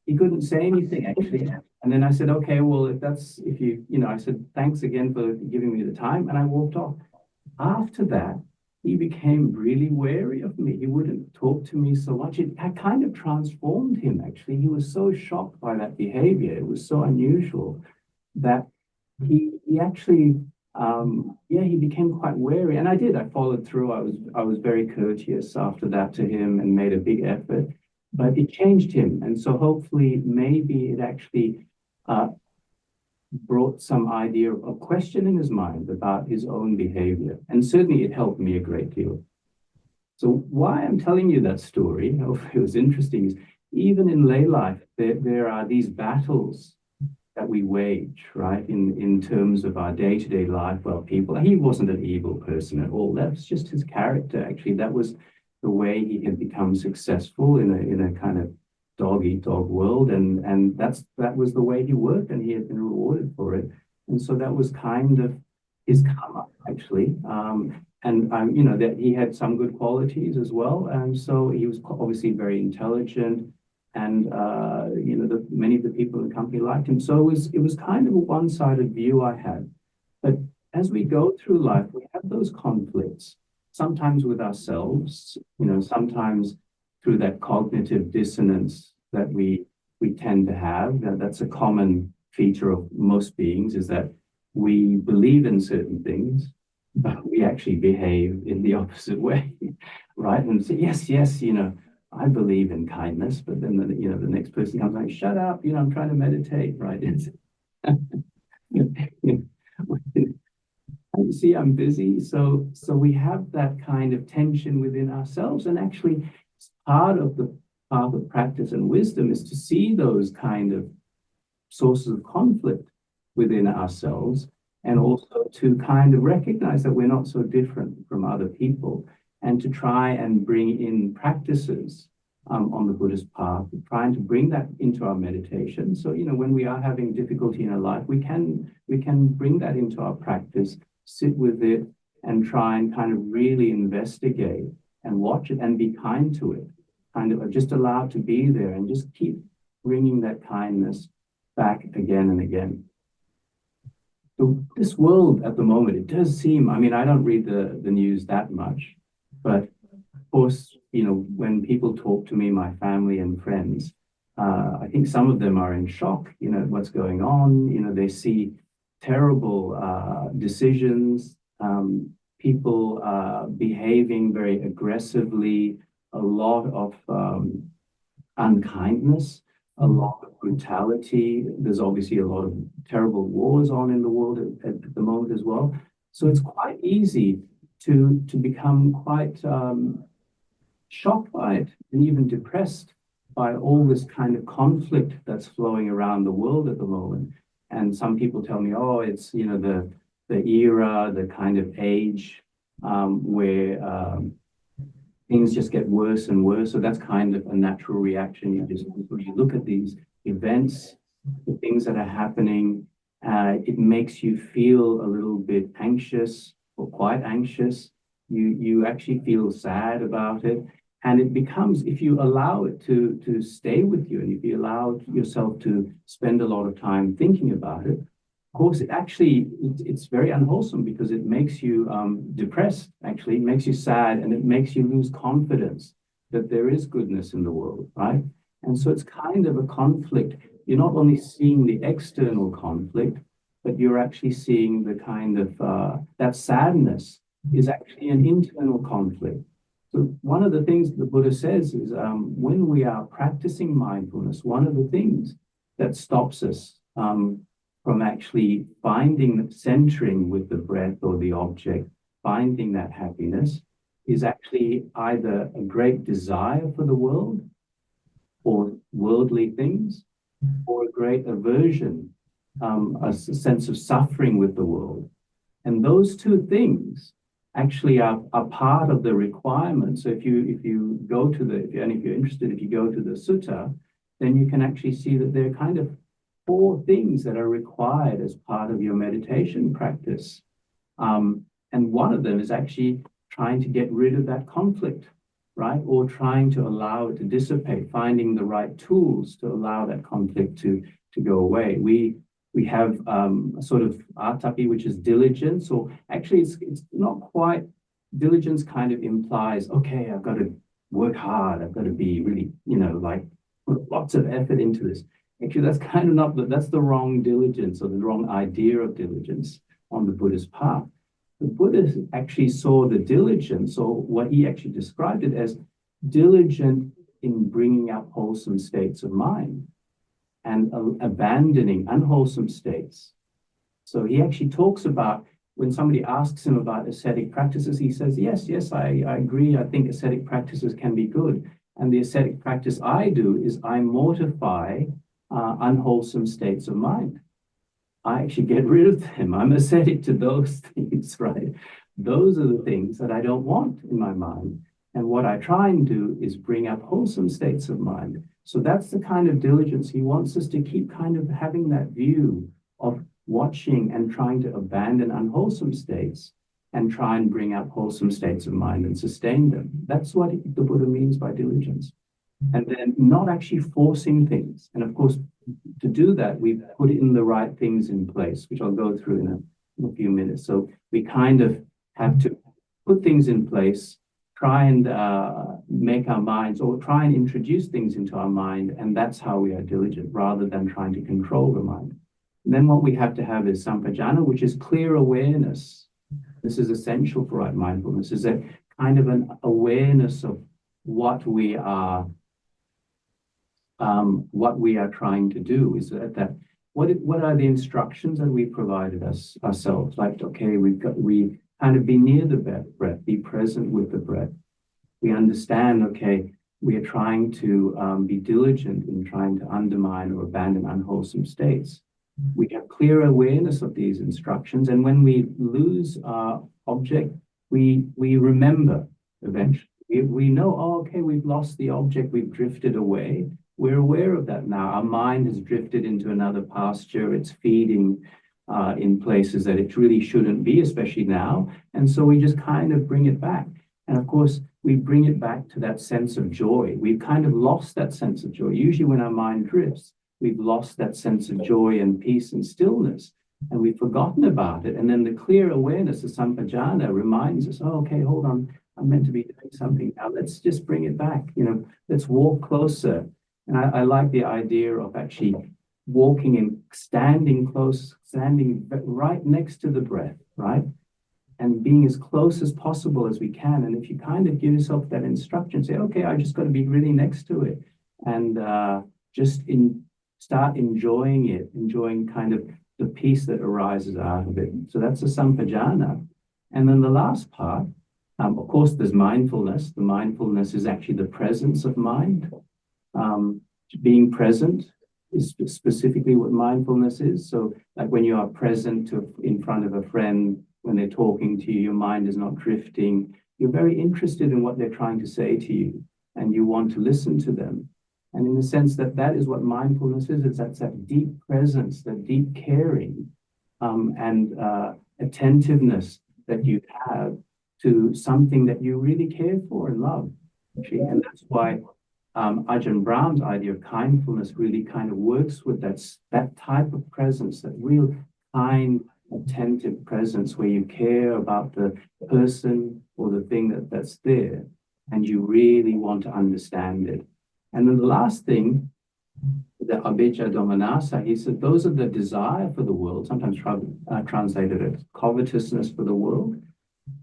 He couldn't say anything, actually. And then I said, okay, well, I said, thanks again for giving me the time. And I walked off. After that, he became really wary of me. He wouldn't talk to me so much. It kind of transformed him, actually. He was so shocked by that behavior. It was so unusual that he actually, he became quite wary. And I followed through. I was very courteous after that to him and made a big effort. But it changed him. And so hopefully maybe it actually brought some idea of question in his mind about his own behavior. And certainly it helped me a great deal. So why I'm telling you that story, hopefully it was interesting, is even in lay life, there are these battles that we wage, right? In terms of our day-to-day life. Well, he wasn't an evil person at all. That's just his character, actually. That was the way he had become successful in a kind of dog-eat-dog world, and that was the way he worked, and he had been rewarded for it. And so that was kind of his karma, actually. That he had some good qualities as well. And so he was obviously very intelligent, and many of the people in the company liked him. So it was kind of a one-sided view I had. But as we go through life, we have those conflicts. sometimes with ourselves, sometimes through that cognitive dissonance that we tend to have. That's a common feature of most beings, is that we believe in certain things, but we actually behave in the opposite way, right? And say, yes, I believe in kindness, but then the next person comes like, shut up, I'm trying to meditate, right? See, I'm busy. So we have that kind of tension within ourselves, and actually part of the path of practice and wisdom is to see those kind of sources of conflict within ourselves, and also to kind of recognize that we're not so different from other people, and to try and bring in practices on the Buddhist path, trying to bring that into our meditation. So, when we are having difficulty in our life, we can bring that into our practice, sit with it, and try and kind of really investigate and watch it and be kind to it, kind of just allow it to be there and just keep bringing that kindness back again and again. So this world at the moment, it does seem, I don't read the news that much, but of course, when people talk to me, my family and friends, I think some of them are in shock, what's going on. They see terrible decisions, people behaving very aggressively, a lot of unkindness, a lot of brutality. There's obviously a lot of terrible wars on in the world at the moment as well. So it's quite easy to become quite shocked by it, and even depressed by all this kind of conflict that's flowing around the world at the moment. And some people tell me, oh, it's the era, the kind of age where things just get worse and worse. So that's kind of a natural reaction. You look at these events, the things that are happening, it makes you feel a little bit anxious, or quite anxious. You actually feel sad about it. And it becomes, if you allow it to stay with you, and if you allow yourself to spend a lot of time thinking about it, of course, it's very unwholesome, because it makes you depressed, actually. It makes you sad, and it makes you lose confidence that there is goodness in the world, right? And so it's kind of a conflict. You're not only seeing the external conflict, but you're actually seeing the kind of, that sadness is actually an internal conflict. So one of the things the Buddha says is when we are practicing mindfulness, one of the things that stops us from actually finding, centering with the breath or the object, finding that happiness, is actually either a great desire for the world or worldly things, or a great aversion, a sense of suffering with the world. And those two things actually are part of the requirement. So if you go to if you're interested, if you go to the sutta, then you can actually see that there are kind of 4 things that are required as part of your meditation practice. And one of them is actually trying to get rid of that conflict, right? Or trying to allow it to dissipate, finding the right tools to allow that conflict to go away. We have a sort of atapi, which is diligence, or actually it's not quite. Diligence kind of implies, okay, I've got to work hard, I've got to be really, put lots of effort into this. Actually, that's kind of not, that's the wrong diligence, or the wrong idea of diligence on the Buddhist path. The Buddha actually saw the diligence, or what he actually described it as, diligent in bringing up wholesome states of mind and abandoning unwholesome states. So he actually talks about, when somebody asks him about ascetic practices, he says, yes, I agree. I think ascetic practices can be good. And the ascetic practice I do is I mortify unwholesome states of mind. I actually get rid of them. I'm ascetic to those things, right? Those are the things that I don't want in my mind. And what I try and do is bring up wholesome states of mind. So that's the kind of diligence he wants us to keep, kind of having that view of watching and trying to abandon unwholesome states and try and bring up wholesome states of mind and sustain them. That's what the Buddha means by diligence. And then not actually forcing things. And of course, to do that, we put in the right things in place, which I'll go through in a few minutes. So we kind of have to put things in place, try and make our minds, or try and introduce things into our mind, and that's how we are diligent, rather than trying to control the mind. And then what we have to have is sampajana, which is clear awareness. This is essential for right mindfulness, is a kind of an awareness of what we are trying to do. Is that what are the instructions that we provided ourselves? Like, okay, we kind of be near the breath, be present with the breath. We understand, okay, we are trying to be diligent in trying to undermine or abandon unwholesome states. We have clear awareness of these instructions, and when we lose our object, we remember eventually. We know, oh, okay, we've lost the object, we've drifted away. We're aware of that now. Our mind has drifted into another pasture. It's feeding in places that it really shouldn't be, especially now. And so we just kind of bring it back. And of course, we bring it back to that sense of joy. We've kind of lost that sense of joy. Usually when our mind drifts, we've lost that sense of joy and peace and stillness, and we've forgotten about it. And then the clear awareness of sampajana reminds us, oh, okay, hold on, I'm meant to be doing something now. Let's just bring it back. Let's walk closer. And I like the idea of actually walking and standing right next to the breath, right? And being as close as possible as we can. And if you kind of give yourself that instruction, say, okay, I just got to be really next to it, and start enjoying it, enjoying kind of the peace that arises out of it. So that's a sampajana. And then the last part, of course, there's mindfulness. The mindfulness is actually the presence of mind. Being present is specifically what mindfulness is. So like when you are present in front of a friend, when they're talking to you, your mind is not drifting. You're very interested in what they're trying to say to you, and you want to listen to them. And in the sense that is what mindfulness is, it's that deep presence, that deep caring and attentiveness that you have to something that you really care for and love. Actually. And that's why Ajahn Brahm's idea of kindfulness really kind of works with that type of presence, that real kind, attentive presence where you care about the person or the thing that's there, and you really want to understand it. And then the last thing, the abhijja domanassa, he said, those are the desire for the world, sometimes translated as covetousness for the world,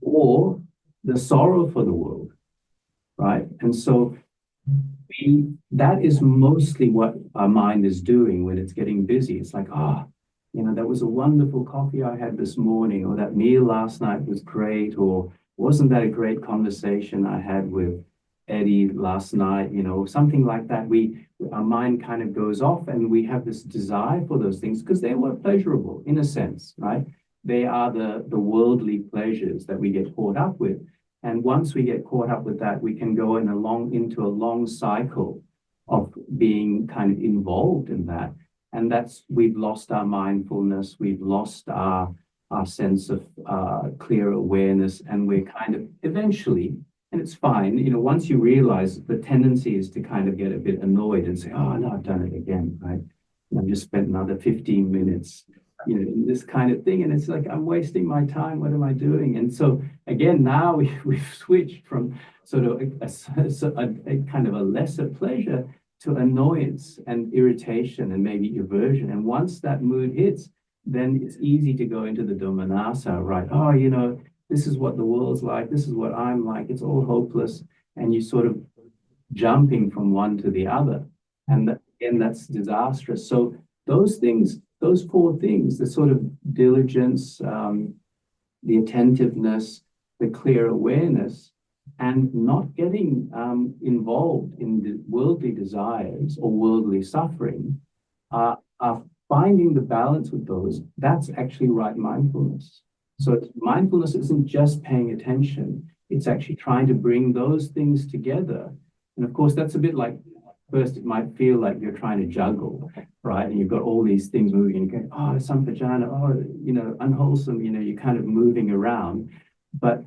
or the sorrow for the world, right? And so that is mostly what our mind is doing when it's getting busy. It's like, that was a wonderful coffee I had this morning, or that meal last night was great, or wasn't that a great conversation I had with Eddie last night, something like that. Our mind kind of goes off, and we have this desire for those things because they were pleasurable in a sense, right? They are the worldly pleasures that we get caught up with. And once we get caught up with that, we can go into a long cycle of being kind of involved in that. And we've lost our mindfulness, we've lost our sense of clear awareness, and we're kind of eventually, and it's fine, once you realize the tendency is to kind of get a bit annoyed and say, oh, no, I've done it again, right? And I've just spent another 15 minutes, in this kind of thing. And it's like, I'm wasting my time. What am I doing? And so again, now we've switched from sort of a kind of a lesser pleasure to annoyance and irritation and maybe aversion. And once that mood hits, then it's easy to go into the domanassa, right? Oh, this is what the world's like. This is what I'm like. It's all hopeless. And you sort of jumping from one to the other. And again, that's disastrous. So those things, those four things, the sort of diligence, the attentiveness, the clear awareness, and not getting involved in the worldly desires or worldly suffering, are finding the balance with those. That's actually right mindfulness. So mindfulness isn't just paying attention. It's actually trying to bring those things together. And of course, that's a bit like, first, it might feel like you're trying to juggle, right? And you've got all these things moving, and you go, oh, sampajana, oh, unwholesome, you're kind of moving around. But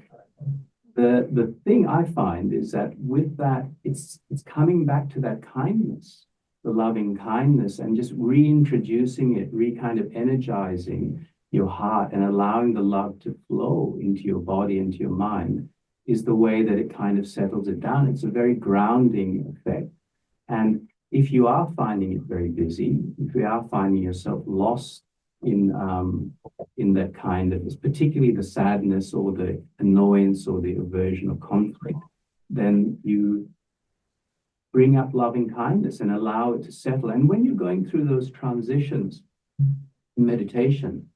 the thing I find is that with that, it's coming back to that kindness, the loving kindness, and just reintroducing it, kind of energizing, your heart and allowing the love to flow into your body, into your mind, is the way that it kind of settles it down. It's a very grounding effect. And if you are finding it very busy, if you are finding yourself lost in that kind of, particularly the sadness or the annoyance or the aversion or conflict, then you bring up loving kindness and allow it to settle. And when you're going through those transitions in meditation,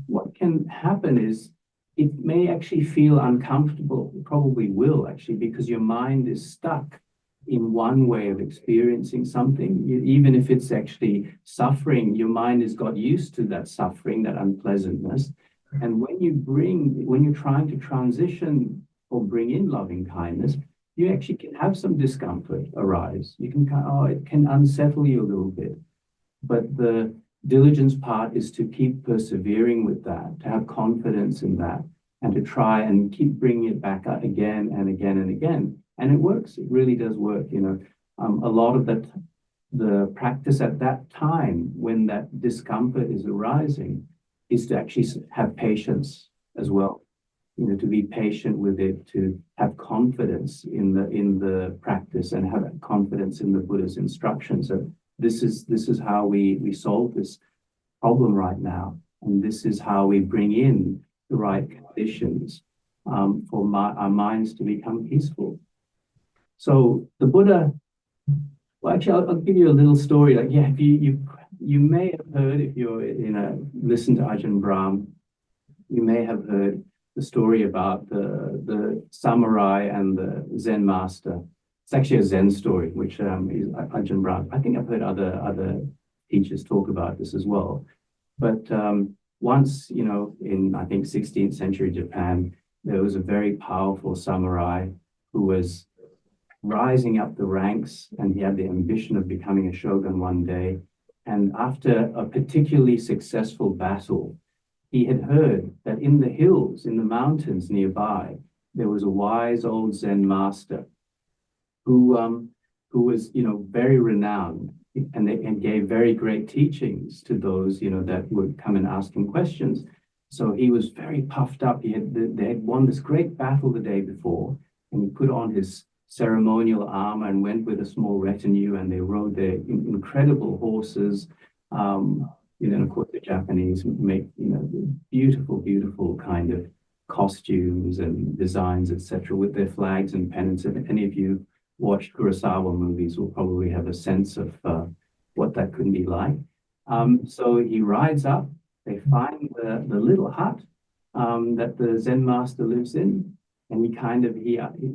what can happen is it may actually feel uncomfortable. It probably will actually, because your mind is stuck in one way of experiencing something. Even if it's actually suffering, your mind has got used to that suffering, that unpleasantness. And when you're trying to transition or bring in loving kindness, you actually can have some discomfort arise. You can, it can unsettle you a little bit. But the diligence part is to keep persevering with that, to have confidence in that, and to try and keep bringing it back up again and again and again. And it works. It really does work. A lot of the practice at that time when that discomfort is arising is to actually have patience as well. To be patient with it, to have confidence in the practice and have confidence in the Buddha's instructions. So this is how we solve this problem right now, and this is how we bring in the right conditions for our minds to become peaceful. So the Buddha, well, actually, I'll give you a little story. Like, yeah, you may have heard, if you're listen to Ajahn Brahm, you may have heard the story about the samurai and the Zen master. It's actually a Zen story, which is Ajahn Brahm. I think I've heard other teachers talk about this as well. But once, in I think 16th century Japan, there was a very powerful samurai who was rising up the ranks, and he had the ambition of becoming a shogun one day. And after a particularly successful battle, he had heard that in the hills, in the mountains nearby, there was a wise old Zen master who was, very renowned and gave very great teachings to those, that would come and ask him questions. So he was very puffed up. They had won this great battle the day before, and he put on his ceremonial armor and went with a small retinue, and they rode their incredible horses. And of course, the Japanese make, beautiful, beautiful kind of costumes and designs, etc., with their flags and pennants. If any of you watched Kurosawa movies, will probably have a sense of what that could be like. So he rides up. They find the little hut that the Zen master lives in, and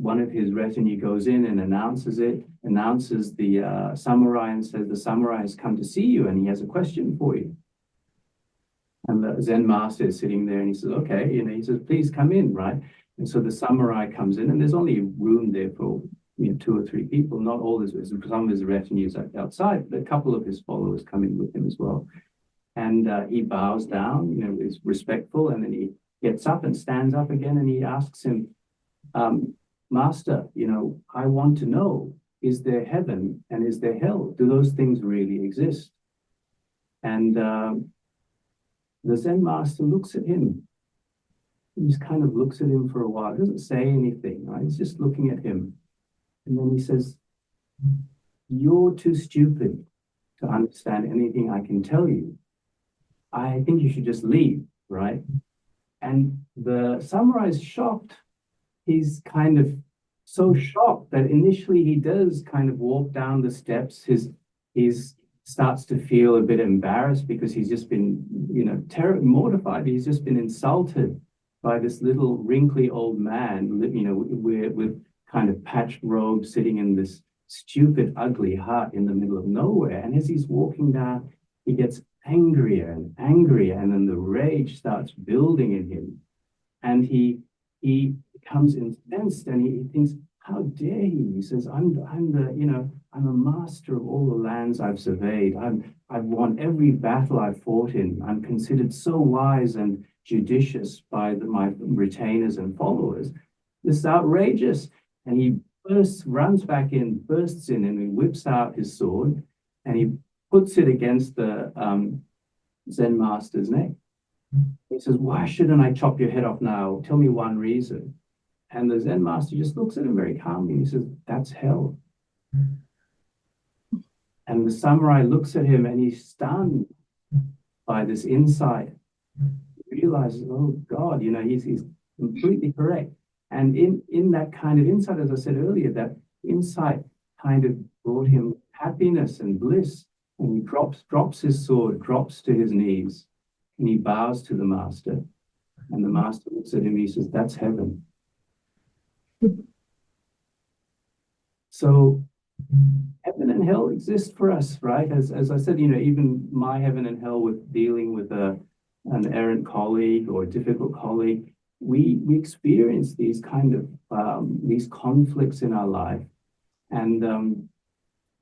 one of his retinue goes in and announces the samurai and says, the samurai has come to see you and he has a question for you. And the Zen master is sitting there and he says, okay, he says, please come in, right? And so the samurai comes in, and there's only room there for 2 or 3 people. Not all some of his retinues outside, but a couple of his followers come in with him as well. And he bows down, is respectful, and then he gets up and stands up again, and he asks him, Master, I want to know, is there heaven and is there hell? Do those things really exist? And the Zen master looks at him. He just kind of looks at him for a while. He doesn't say anything, right? He's just looking at him. And then he says, you're too stupid to understand anything I can tell you. I think you should just leave, right? And the samurai is shocked. He's kind of so shocked that initially he does kind of walk down the steps. He's starts to feel a bit embarrassed because he's just been, mortified. He's just been insulted by this little wrinkly old man, with kind of patched robes, sitting in this stupid, ugly hut in the middle of nowhere. And as he's walking down, he gets angrier and angrier, and then the rage starts building in him. And he becomes incensed, and he thinks, how dare he? He says, I'm a master of all the lands I've surveyed. I've won every battle I've fought in. I'm considered so wise and judicious by my retainers and followers. This is outrageous. And he runs back in, bursts in, and he whips out his sword, and he puts it against the Zen master's neck. He says, why shouldn't I chop your head off now? Tell me one reason. And the Zen master just looks at him very calmly and he says, that's hell. And the samurai looks at him and he's stunned by this insight. He realizes, oh God, he's completely correct. And in that kind of insight, as I said earlier, that insight kind of brought him happiness and bliss. And he drops his sword, drops to his knees, and he bows to the master. And the master looks at him and he says, that's heaven. So heaven and hell exist for us, right? As I said, even my heaven and hell with dealing with an errant colleague or a difficult colleague, we experience these kind of these conflicts in our life and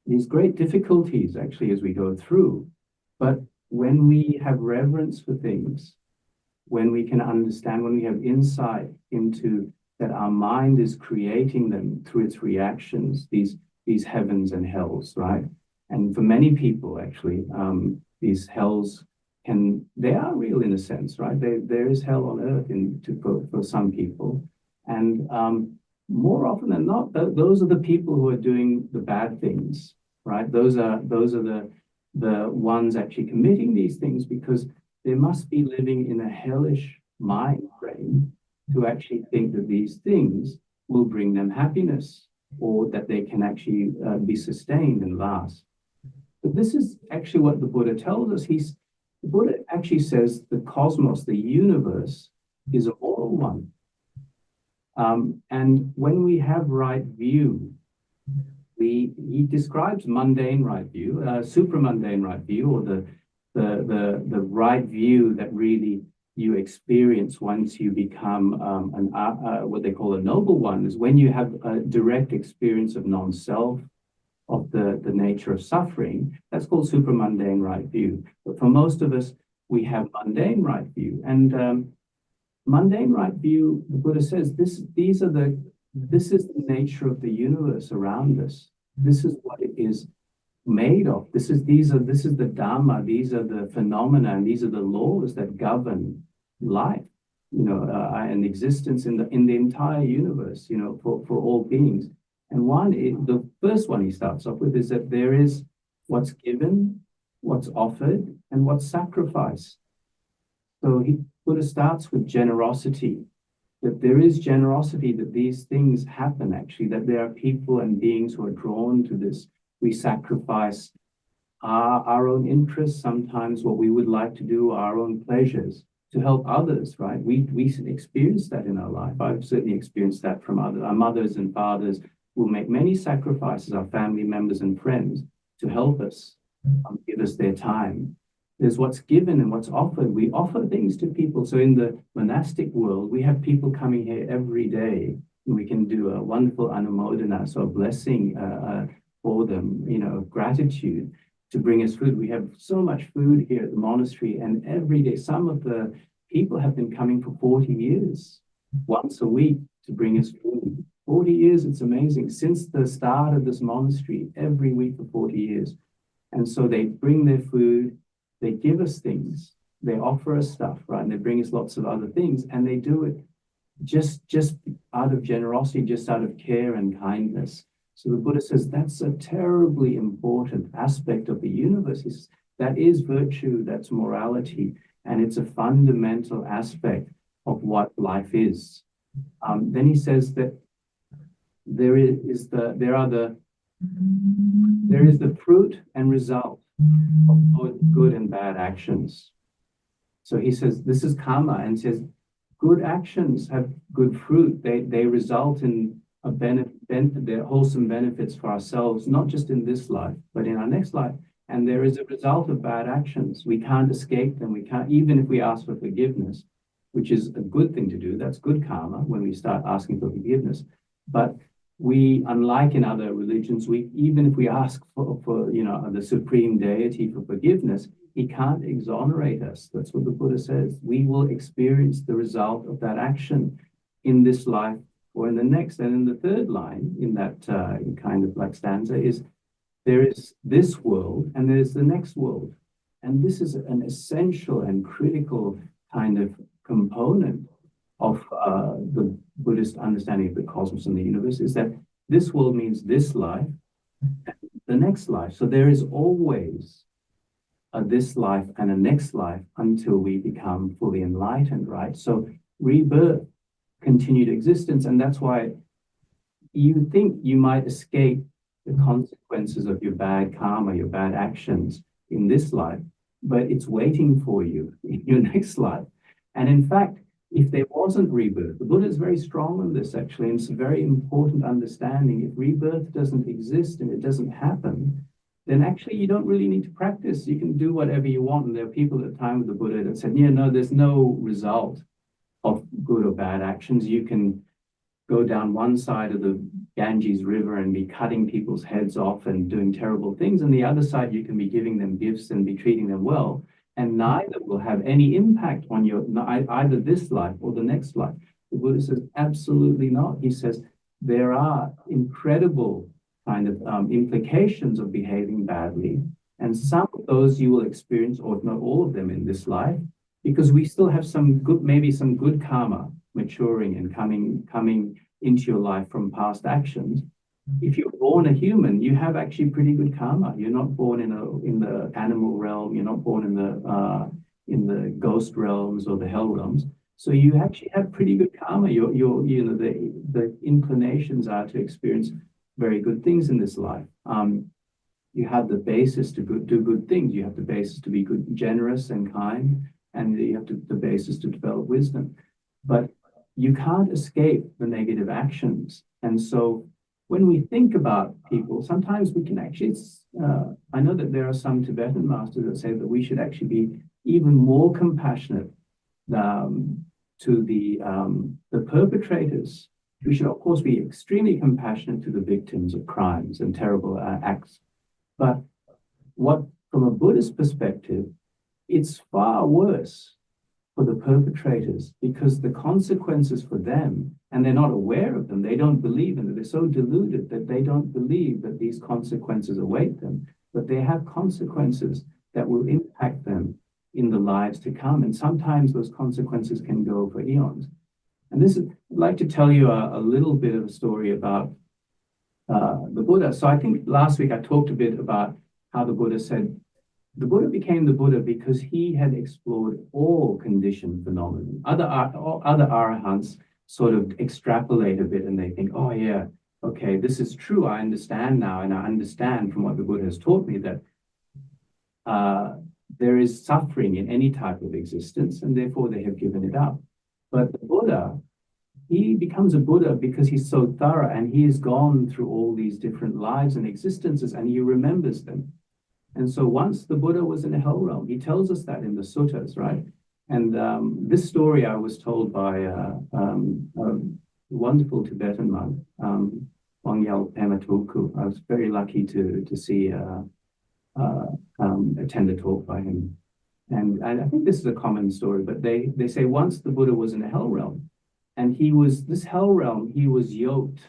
these great difficulties actually as we go through. But when we have reverence for things, when we can understand, when we have insight into that our mind is creating them through its reactions, these heavens and hells, right? And for many people, actually, these hells they are real in a sense, right? There is hell on earth for some people. And more often than not, those are the people who are doing the bad things, right? Those are the ones actually committing these things, because they must be living in a hellish mind frame to actually think that these things will bring them happiness, or that they can actually be sustained and last. But this is actually what the Buddha tells us. The Buddha actually says the cosmos, the universe, is a moral one. And when we have right view, he describes mundane right view, supramundane right view, or the right view that really you experience once you become what they call a noble one, is when you have a direct experience of non-self, of the nature of suffering. That's called supramundane right view. But for most of us, we have mundane right view. And mundane right view, the Buddha says, this is the nature of the universe around us. This is what it is made of. This is the Dhamma, these are the phenomena, and these are the laws that govern life, and existence in the entire universe, for all beings. And the first one he starts off with is that there is what's given, what's offered, and what's sacrificed. So Buddha starts with generosity, that there is generosity, that these things happen actually, that there are people and beings who are drawn to this. We sacrifice our own interests, sometimes what we would like to do, our own pleasures, to help others, right? We experience that in our life. I've certainly experienced that from our mothers and fathers who make many sacrifices, our family members and friends, to help us, give us their time. There's what's given and what's offered. We offer things to people. So in the monastic world, we have people coming here every day, and we can do a wonderful anumodana, so a blessing for them, gratitude, to bring us food. We have so much food here at the monastery, and every day, some of the people have been coming for 40 years, once a week, to bring us food. 40 years, it's amazing. Since the start of this monastery, every week for 40 years. And so they bring their food, they give us things, they offer us stuff, right? And they bring us lots of other things, and they do it just out of generosity, just out of care and kindness. So the Buddha says that's a terribly important aspect of the universe. That is virtue, that's morality, and it's a fundamental aspect of what life is. Then he says that there is the fruit and result of both good and bad actions. So he says this is karma, and says good actions have good fruit. They result in a benefit, they're wholesome benefits for ourselves, not just in this life, but in our next life. And there is a result of bad actions. We can't escape them. We can't, even if we ask for forgiveness, which is a good thing to do. That's good karma when we start asking for forgiveness. But we, unlike in other religions, even if we ask for the supreme deity for forgiveness, he can't exonerate us. That's what the Buddha says. We will experience the result of that action in this life or in the next. And in the third line, in that kind of like stanza, is there is this world and there's the next world. And this is an essential and critical kind of component of the Buddhist understanding of the cosmos and the universe is that this world means this life, the next life. So there is always a this life and a next life until we become fully enlightened, right? So rebirth, continued existence, and that's why you think you might escape the consequences of your bad karma, your bad actions in this life, but it's waiting for you in your next life. And in fact, if there wasn't rebirth, the Buddha is very strong on this actually, and it's a very important understanding. If rebirth doesn't exist and it doesn't happen, then actually you don't really need to practice. You can do whatever you want. And there are people at the time of the Buddha that said, yeah, no, there's no result of good or bad actions. You can go down one side of the Ganges River and be cutting people's heads off and doing terrible things. And the other side, you can be giving them gifts and be treating them well. And neither will have any impact on your either this life or the next life. The Buddha says, absolutely not. He says, there are incredible kind of implications of behaving badly. And some of those you will experience, or if not all of them in this life, because we still have some good, maybe some good karma maturing and coming into your life from past actions. If you're born a human, you have actually pretty good karma. You're not born in the animal realm. You're not born in the ghost realms or the hell realms. So you actually have pretty good karma. The inclinations are to experience very good things in this life. You have the basis to do good things. You have the basis to be good, generous and kind, and you have the basis to develop wisdom. But you can't escape the negative actions. And so when we think about people, sometimes we can actually, I know that there are some Tibetan masters that say that we should actually be even more compassionate to the perpetrators. We should, of course, be extremely compassionate to the victims of crimes and terrible acts. But from a Buddhist perspective, it's far worse for the perpetrators, because the consequences for them, and they're not aware of them, they don't believe in it, they're so deluded that they don't believe that these consequences await them, but they have consequences that will impact them in the lives to come. And sometimes those consequences can go for eons. And I'd like to tell you a little bit of a story about the Buddha. So I think last week I talked a bit about how the Buddha said, the Buddha became the Buddha because he had explored all conditioned phenomena. Other arahants sort of extrapolate a bit and they think, oh yeah, okay, this is true. I understand now, and I understand from what the Buddha has taught me that there is suffering in any type of existence, and therefore they have given it up. But the Buddha, he becomes a Buddha because he's so thorough and he has gone through all these different lives and existences and he remembers them. And so once the Buddha was in a hell realm, he tells us that in the suttas, right? And this story I was told by a wonderful Tibetan monk, Wangyal Pema Tulku. I was very lucky to see attend a talk by him. And I think this is a common story, but they say once the Buddha was in a hell realm, and he was yoked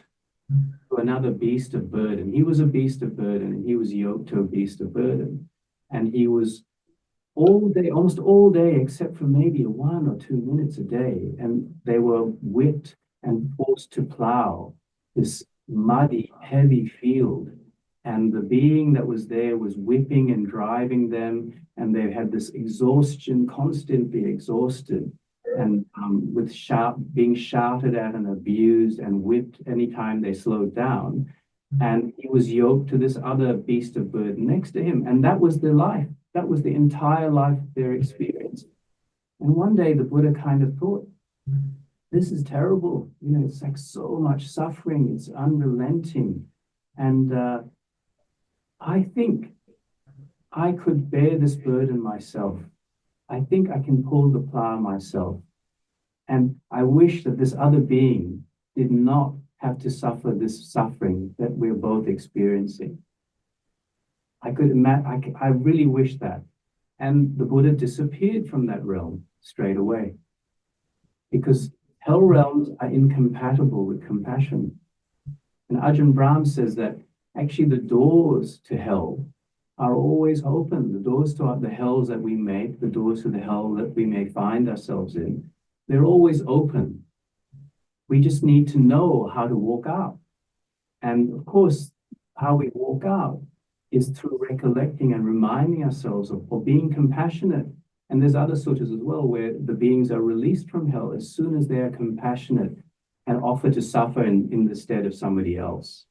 to another beast of burden. He was a beast of burden, and he was yoked to a beast of burden. And he was all day, almost all day, except for maybe 1 or 2 minutes a day. And they were whipped and forced to plow this muddy, heavy field. And the being that was there was whipping and driving them. And they had this exhaustion, constantly exhausted, and being shouted at and abused and whipped anytime they slowed down. And he was yoked to this other beast of burden next to him. And that was their life. That was the entire life of their experience. And one day the Buddha kind of thought, this is terrible. It's like so much suffering. It's unrelenting. And I think I could bear this burden myself. I think I can pull the plow myself. And I wish that this other being did not have to suffer this suffering that we're both experiencing. I really wish that. And the Buddha disappeared from that realm straight away, because hell realms are incompatible with compassion. And Ajahn Brahm says that actually the doors to hell are always open. The doors to the hells that we make, the doors to the hell that we may find ourselves in, they're always open. We just need to know how to walk out. And of course, how we walk out is through recollecting and reminding ourselves of being compassionate. And there's other suttas as well where the beings are released from hell as soon as they are compassionate and offer to suffer in the stead of somebody else.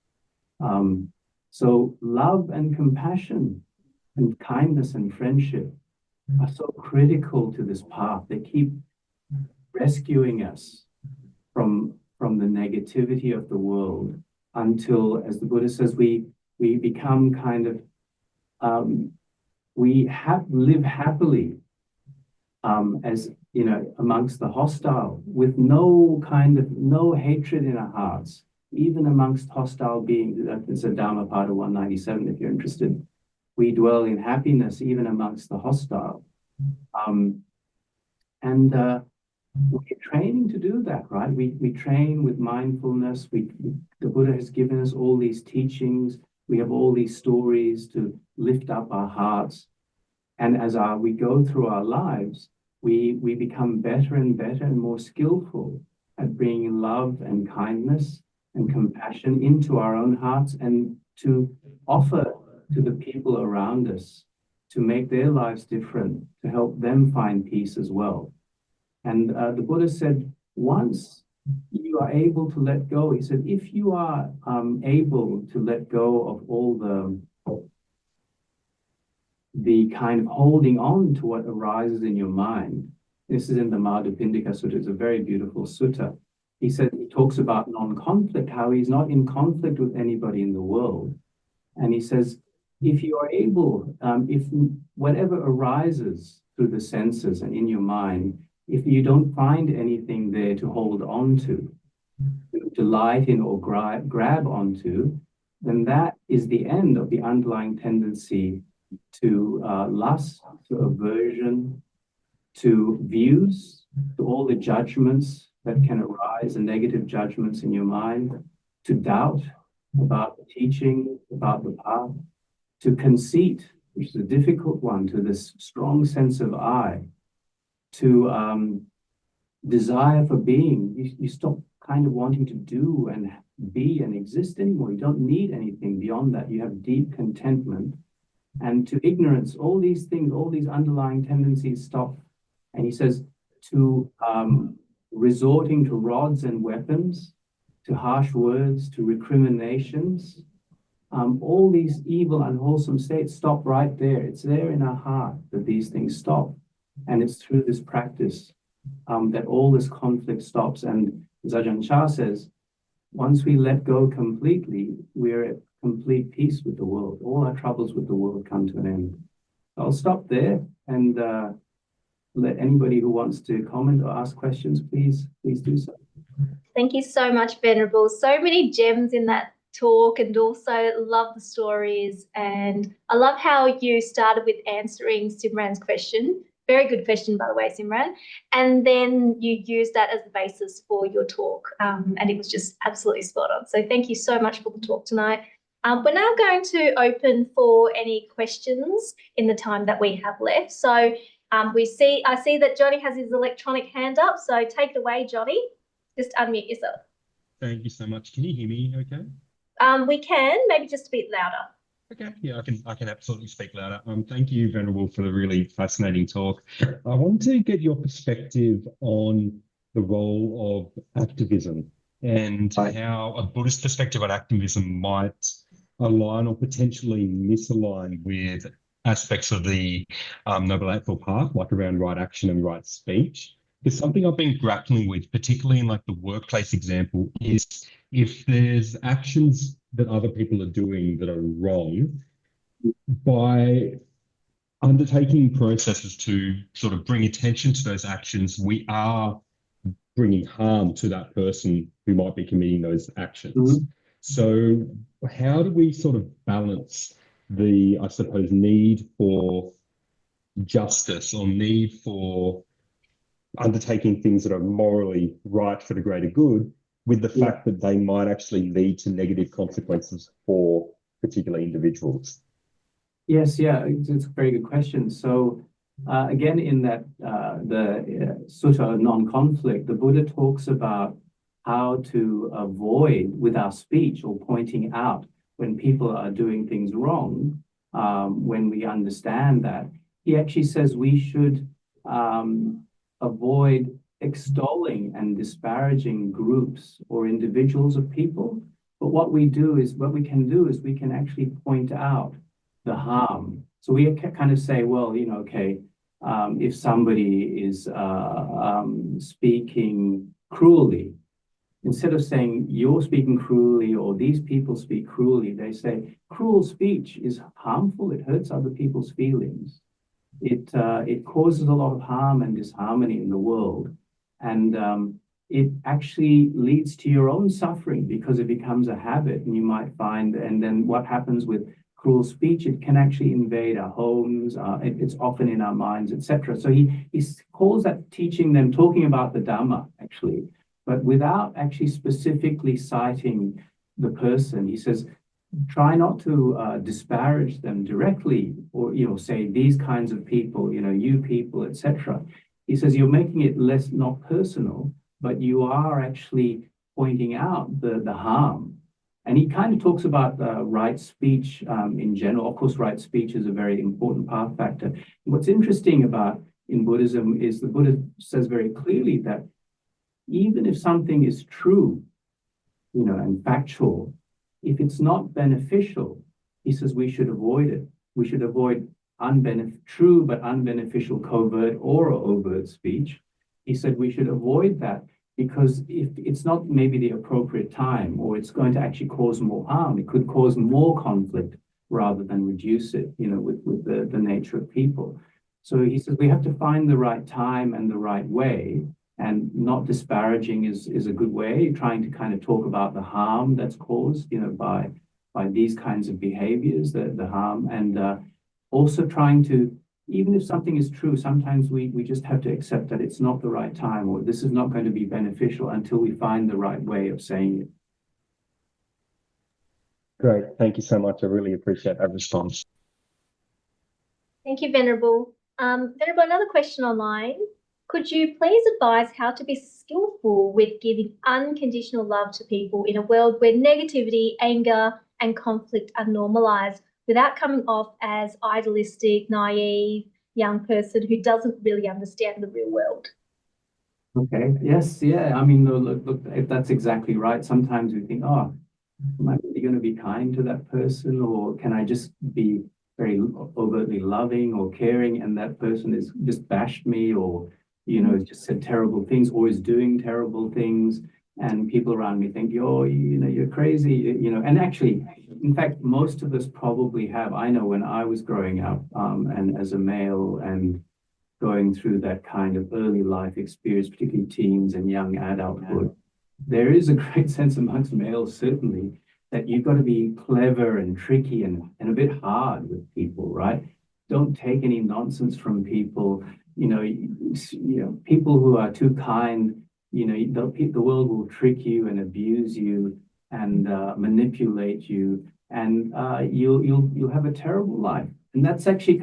So love and compassion and kindness and friendship are so critical to this path. They keep rescuing us from the negativity of the world until, as the Buddha says, we become kind of, live happily as, you know, amongst the hostile, with no hatred in our hearts, even amongst hostile beings. It's a Dhammapada 197 if you're interested. We dwell in happiness even amongst the hostile. We're training to do that, right? We train with mindfulness. The Buddha has given us all these teachings. We have all these stories to lift up our hearts. And as we go through our lives, we become better and better and more skillful at bringing love and kindness and compassion into our own hearts and to offer to the people around us to make their lives different, to help them find peace as well. And the Buddha said, once you are able to let go, he said, if you are able to let go of all the kind of holding on to what arises in your mind. This is in the Madhupindika Sutta. It's a very beautiful sutta. He said, he talks about non-conflict, how he's not in conflict with anybody in the world. And he says, if you are able, if whatever arises through the senses and in your mind, if you don't find anything there to hold on to delight in or grab onto, then that is the end of the underlying tendency to lust, to aversion, to views, to all the judgments that can arise, the negative judgments in your mind, to doubt about the teaching, about the path, to conceit, which is a difficult one, to this strong sense of I, to desire for being. You stop kind of wanting to do and be and exist anymore. You don't need anything beyond that. You have deep contentment. And to ignorance, all these things, all these underlying tendencies stop. And he says, to resorting to rods and weapons, to harsh words, to recriminations, all these evil, unwholesome states stop right there. It's there in our heart that these things stop. And it's through this practice that all this conflict stops. And as Ajahn Chah says, once we let go completely, we're at complete peace with the world. All our troubles with the world come to an end. I'll stop there and let anybody who wants to comment or ask questions, please do so. Thank you so much, Venerable. So many gems in that talk, and also love the stories. And I love how you started with answering Simran's question. Very good question, by the way, Simran. And then you used that as the basis for your talk. And it was just absolutely spot on. So thank you so much for the talk tonight. We're now going to open for any questions in the time that we have left. So I see that Johnny has his electronic hand up. So take it away, Johnny. Just unmute yourself. Thank you so much. Can you hear me okay? We can, maybe just a bit louder. Okay, yeah, I can absolutely speak louder. Thank you, Venerable, for the really fascinating talk. I want to get your perspective on the role of activism and how a Buddhist perspective on activism might align or potentially misalign with aspects of the Noble Eightfold Path, like around right action and right speech. There's something I've been grappling with, particularly in like the workplace example, is if there's actions that other people are doing that are wrong, by undertaking processes to sort of bring attention to those actions, we are bringing harm to that person who might be committing those actions. Mm-hmm. So how do we sort of balance the, I suppose, need for justice or need for undertaking things that are morally right for the greater good with the fact that they might actually lead to negative consequences for particular individuals? Yes, yeah, it's a very good question. So again, in that the Sutta of non-conflict, the Buddha talks about how to avoid with our speech or pointing out when people are doing things wrong. When we understand that, he actually says we should avoid extolling and disparaging groups or individuals of people. But what we can do is we can actually point out the harm. So we kind of say, well, okay, if somebody is speaking cruelly, instead of saying you're speaking cruelly or these people speak cruelly, they say cruel speech is harmful. It hurts other people's feelings. It causes a lot of harm and disharmony in the world, and it actually leads to your own suffering because it becomes a habit, and you might find. And then what happens with cruel speech? It can actually invade our homes. It's often in our minds, etc. So he calls that teaching them, talking about the Dhamma actually, but without actually specifically citing the person. He says, try not to disparage them directly, or say these kinds of people, you people, etc. He says you're making it less not personal, but you are actually pointing out the harm. And he kind of talks about right speech in general. Of course, right speech is a very important path factor. What's interesting about in Buddhism is the Buddha says very clearly that even if something is true, and factual, if it's not beneficial, he says we should avoid it. We should avoid true but unbeneficial covert or overt speech. He said we should avoid that because if it's not maybe the appropriate time, or it's going to actually cause more harm, it could cause more conflict rather than reduce it, with the nature of people. So he says we have to find the right time and the right way, and not disparaging is a good way, trying to kind of talk about the harm that's caused, by these kinds of behaviors, the harm, and also trying to, even if something is true, sometimes we just have to accept that it's not the right time, or this is not going to be beneficial until we find the right way of saying it. Great. Thank you so much. I really appreciate that response. Thank you, Venerable. Venerable, another question online. Could you please advise how to be skillful with giving unconditional love to people in a world where negativity, anger, and conflict are normalized without coming off as idealistic, naive, young person who doesn't really understand the real world? Okay. Yes. Yeah. I mean, look, that's exactly right. Sometimes we think, oh, am I really going to be kind to that person, or can I just be very overtly loving or caring, and that person is just bashed me, or just said terrible things, or is doing terrible things, and people around me think you're crazy, and actually, in fact, most of us probably have. I know when I was growing up, and as a male, and going through that kind of early life experience, particularly teens and young adulthood, there is a great sense amongst males, certainly, that you've got to be clever and tricky and a bit hard with people, right? Don't take any nonsense from people. People who are too kind, the world will trick you and abuse you and manipulate you, and you'll have a terrible life. And that's actually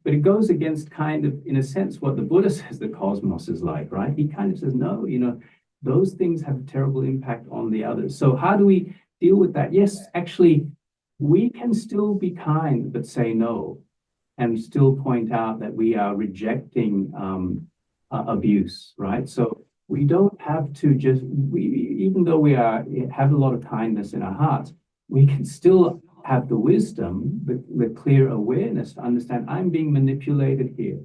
but it goes against in a sense, what the Buddha says the cosmos is like, right? He kind of says, no, those things have a terrible impact on the others. So how do we deal with that? Yes, actually, we can still be kind, but say no, and still point out that we are rejecting abuse, right? So we don't have to even though we have a lot of kindness in our hearts, we can still have the wisdom, the clear awareness to understand I'm being manipulated here.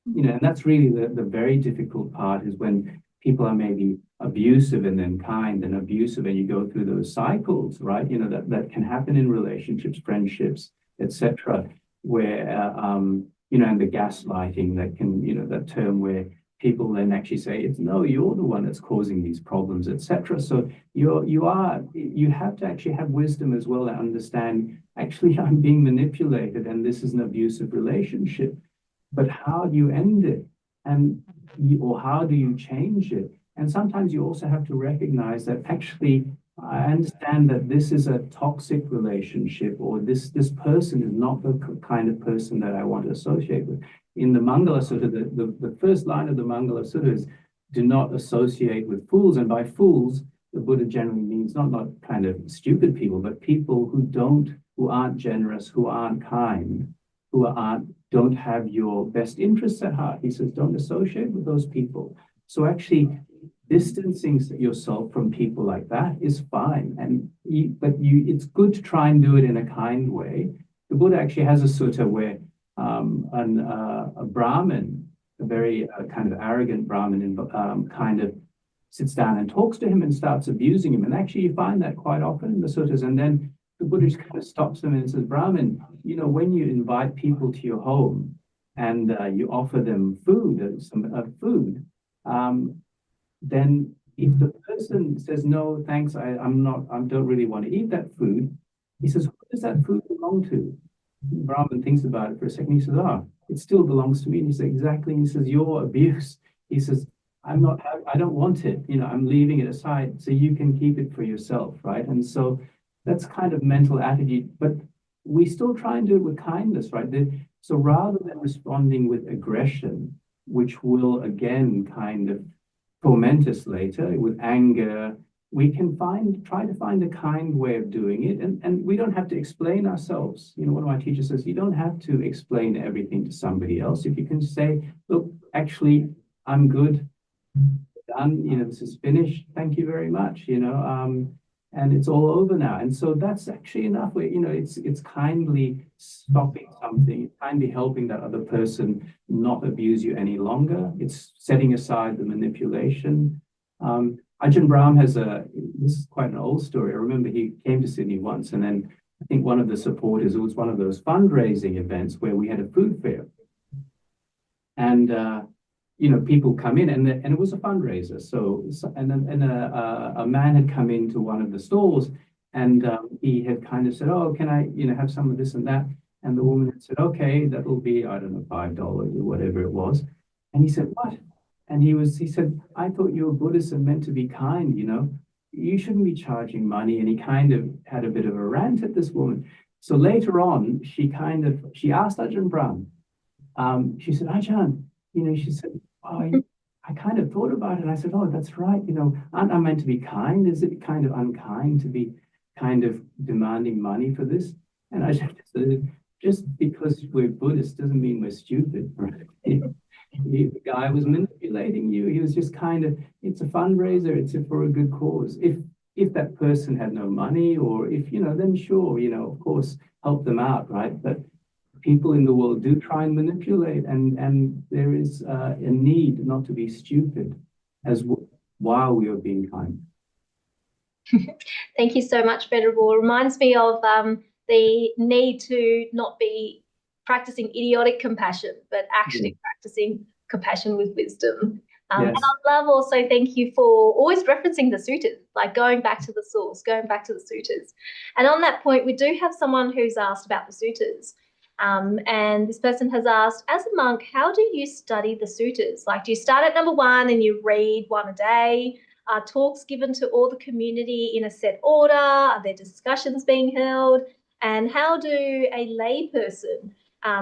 And that's really the very difficult part, is when people are maybe abusive and then kind and abusive, and you go through those cycles, right? That can happen in relationships, friendships, etc., where and the gaslighting that can, that term where people then actually say, it's no, you're the one that's causing these problems, etc. So you have to actually have wisdom as well, to understand, actually, I'm being manipulated and this is an abusive relationship, but how do you end it? Or how do you change it? And sometimes you also have to recognize that actually I understand that this is a toxic relationship, or this person is not the kind of person that I want to associate with. In the Mangala Sutta, the first line of the Mangala Sutta is, do not associate with fools. And by fools, the Buddha generally means not kind of stupid people, but people who aren't generous, who aren't kind, don't have your best interests at heart. He says, don't associate with those people. So actually, distancing yourself from people like that is fine, it's good to try and do it in a kind way. The Buddha actually has a sutta where a Brahmin, a very kind of arrogant Brahmin, kind of sits down and talks to him and starts abusing him. And actually, you find that quite often in the suttas. And then the Buddha just kind of stops him and says, Brahmin, when you invite people to your home and you offer them food, then if the person says, no, thanks, I don't really want to eat that food, he says, who does that food belong to? Brahman thinks about it for a second. He says, it still belongs to me. And he says, exactly. And he says, your abuse. He says, I don't want it. I'm leaving it aside so you can keep it for yourself, right? And so that's kind of mental attitude, but we still try and do it with kindness, right? So rather than responding with aggression, which will again kind of torment us later with anger, we can try to find a kind way of doing it. And we don't have to explain ourselves. One of my teachers says, you don't have to explain everything to somebody else. If you can say, look, actually, I'm good, done, this is finished. Thank you very much, and it's all over now. And so that's actually enough. It's kindly stopping something, it's kindly helping that other person not abuse you any longer. It's setting aside the manipulation. Ajahn Brahm this is quite an old story. I remember he came to Sydney once, and then I think one of the supporters, it was one of those fundraising events where we had a food fair. And people come in, and it was a fundraiser. And a man had come into one of the stalls, and he had kind of said, "Oh, can I, have some of this and that?" And the woman had said, "Okay, that'll be, I don't know, $5 or whatever it was." And he said, "What?" And he said, "I thought you were Buddhist and meant to be kind. You shouldn't be charging money." And he kind of had a bit of a rant at this woman. So later on, she asked Ajahn Brahm. She said, "Ajahn," she said, "Oh, I kind of thought about it." And I said, "Oh, that's right. Aren't I meant to be kind? Is it kind of unkind to be kind of demanding money for this?" And I said, just because we're Buddhists doesn't mean we're stupid, right? The guy was manipulating you. He was just it's a fundraiser. It's for a good cause. If that person had no money, or if, then sure, of course, help them out, right? But people in the world do try and manipulate, and there is a need not to be stupid while we are being kind. Thank you so much, Venerable. It reminds me of the need to not be practicing idiotic compassion, but actually practicing compassion with wisdom. Yes. And I love also, thank you for always referencing the suttas, like going back to the source, going back to the suttas. And on that point, we do have someone who's asked about the suttas. And this person has asked, as a monk, how do you study the suttas? Like, do you start at number 1 and you read one a day? Are talks given to all the community in a set order? Are there discussions being held? And how do a lay person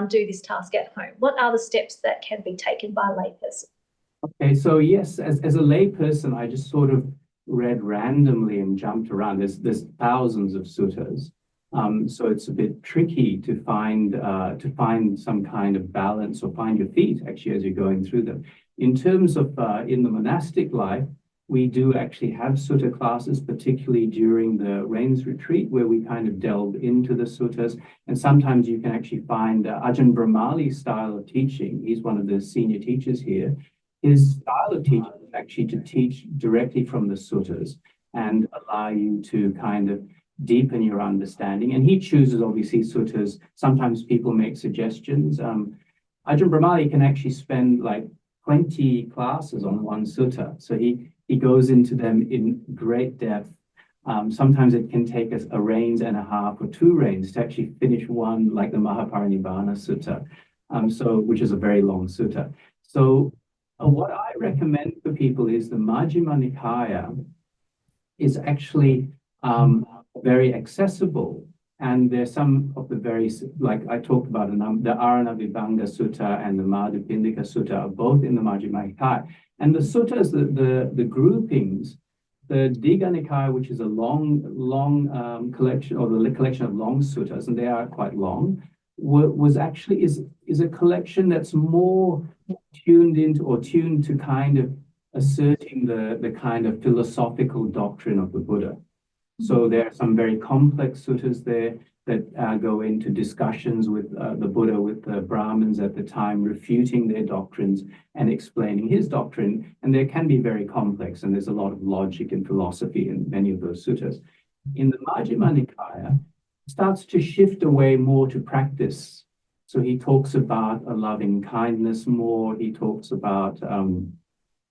do this task at home? What are the steps that can be taken by a lay person? Okay, so yes, as a lay person, I just sort of read randomly and jumped around. There's thousands of suttas. So it's a bit tricky to find some kind of balance, or find your feet actually as you're going through them. In terms of in the monastic life, we do actually have sutta classes, particularly during the rains retreat, where we kind of delve into the suttas. And sometimes you can actually find Ajahn Brahmali's style of teaching. He's one of the senior teachers here. His style of teaching is actually to teach directly from the suttas and allow you to kind of deepen your understanding. And he chooses, obviously, suttas. Sometimes people make suggestions. Ajahn Brahmali can actually spend like 20 classes on one sutta. So he goes into them in great depth. Sometimes it can take us a rains and a half or 2 rains to actually finish one, like the Mahaparinibbana Sutta, which is a very long sutta. So what I recommend for people is the Majjhima Nikaya is actually very accessible. And there's some of the very, like I talked about, the Aranavibhanga Sutta and the Madhupindika Sutta are both in the Majjhima Nikaya. And the suttas, the groupings, the Digha Nikaya, which is a long collection, or the collection of long suttas, and they are quite long, is a collection that's more tuned to kind of asserting the kind of philosophical doctrine of the Buddha. So there are some very complex suttas there that go into discussions with the Buddha, with the Brahmins at the time, refuting their doctrines and explaining his doctrine. And they can be very complex, and there's a lot of logic and philosophy in many of those suttas. In the Majjhima Nikaya, it starts to shift away more to practice. So he talks about a loving kindness more. He talks about, in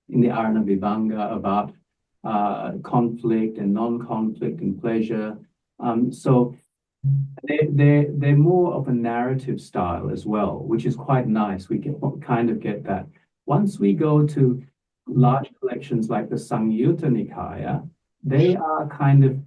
the Aranavibhanga, about conflict and non-conflict and pleasure. So they're more of a narrative style as well, which is quite nice. We kind of get that. Once we go to large collections like the Samyutta Nikaya, they are kind of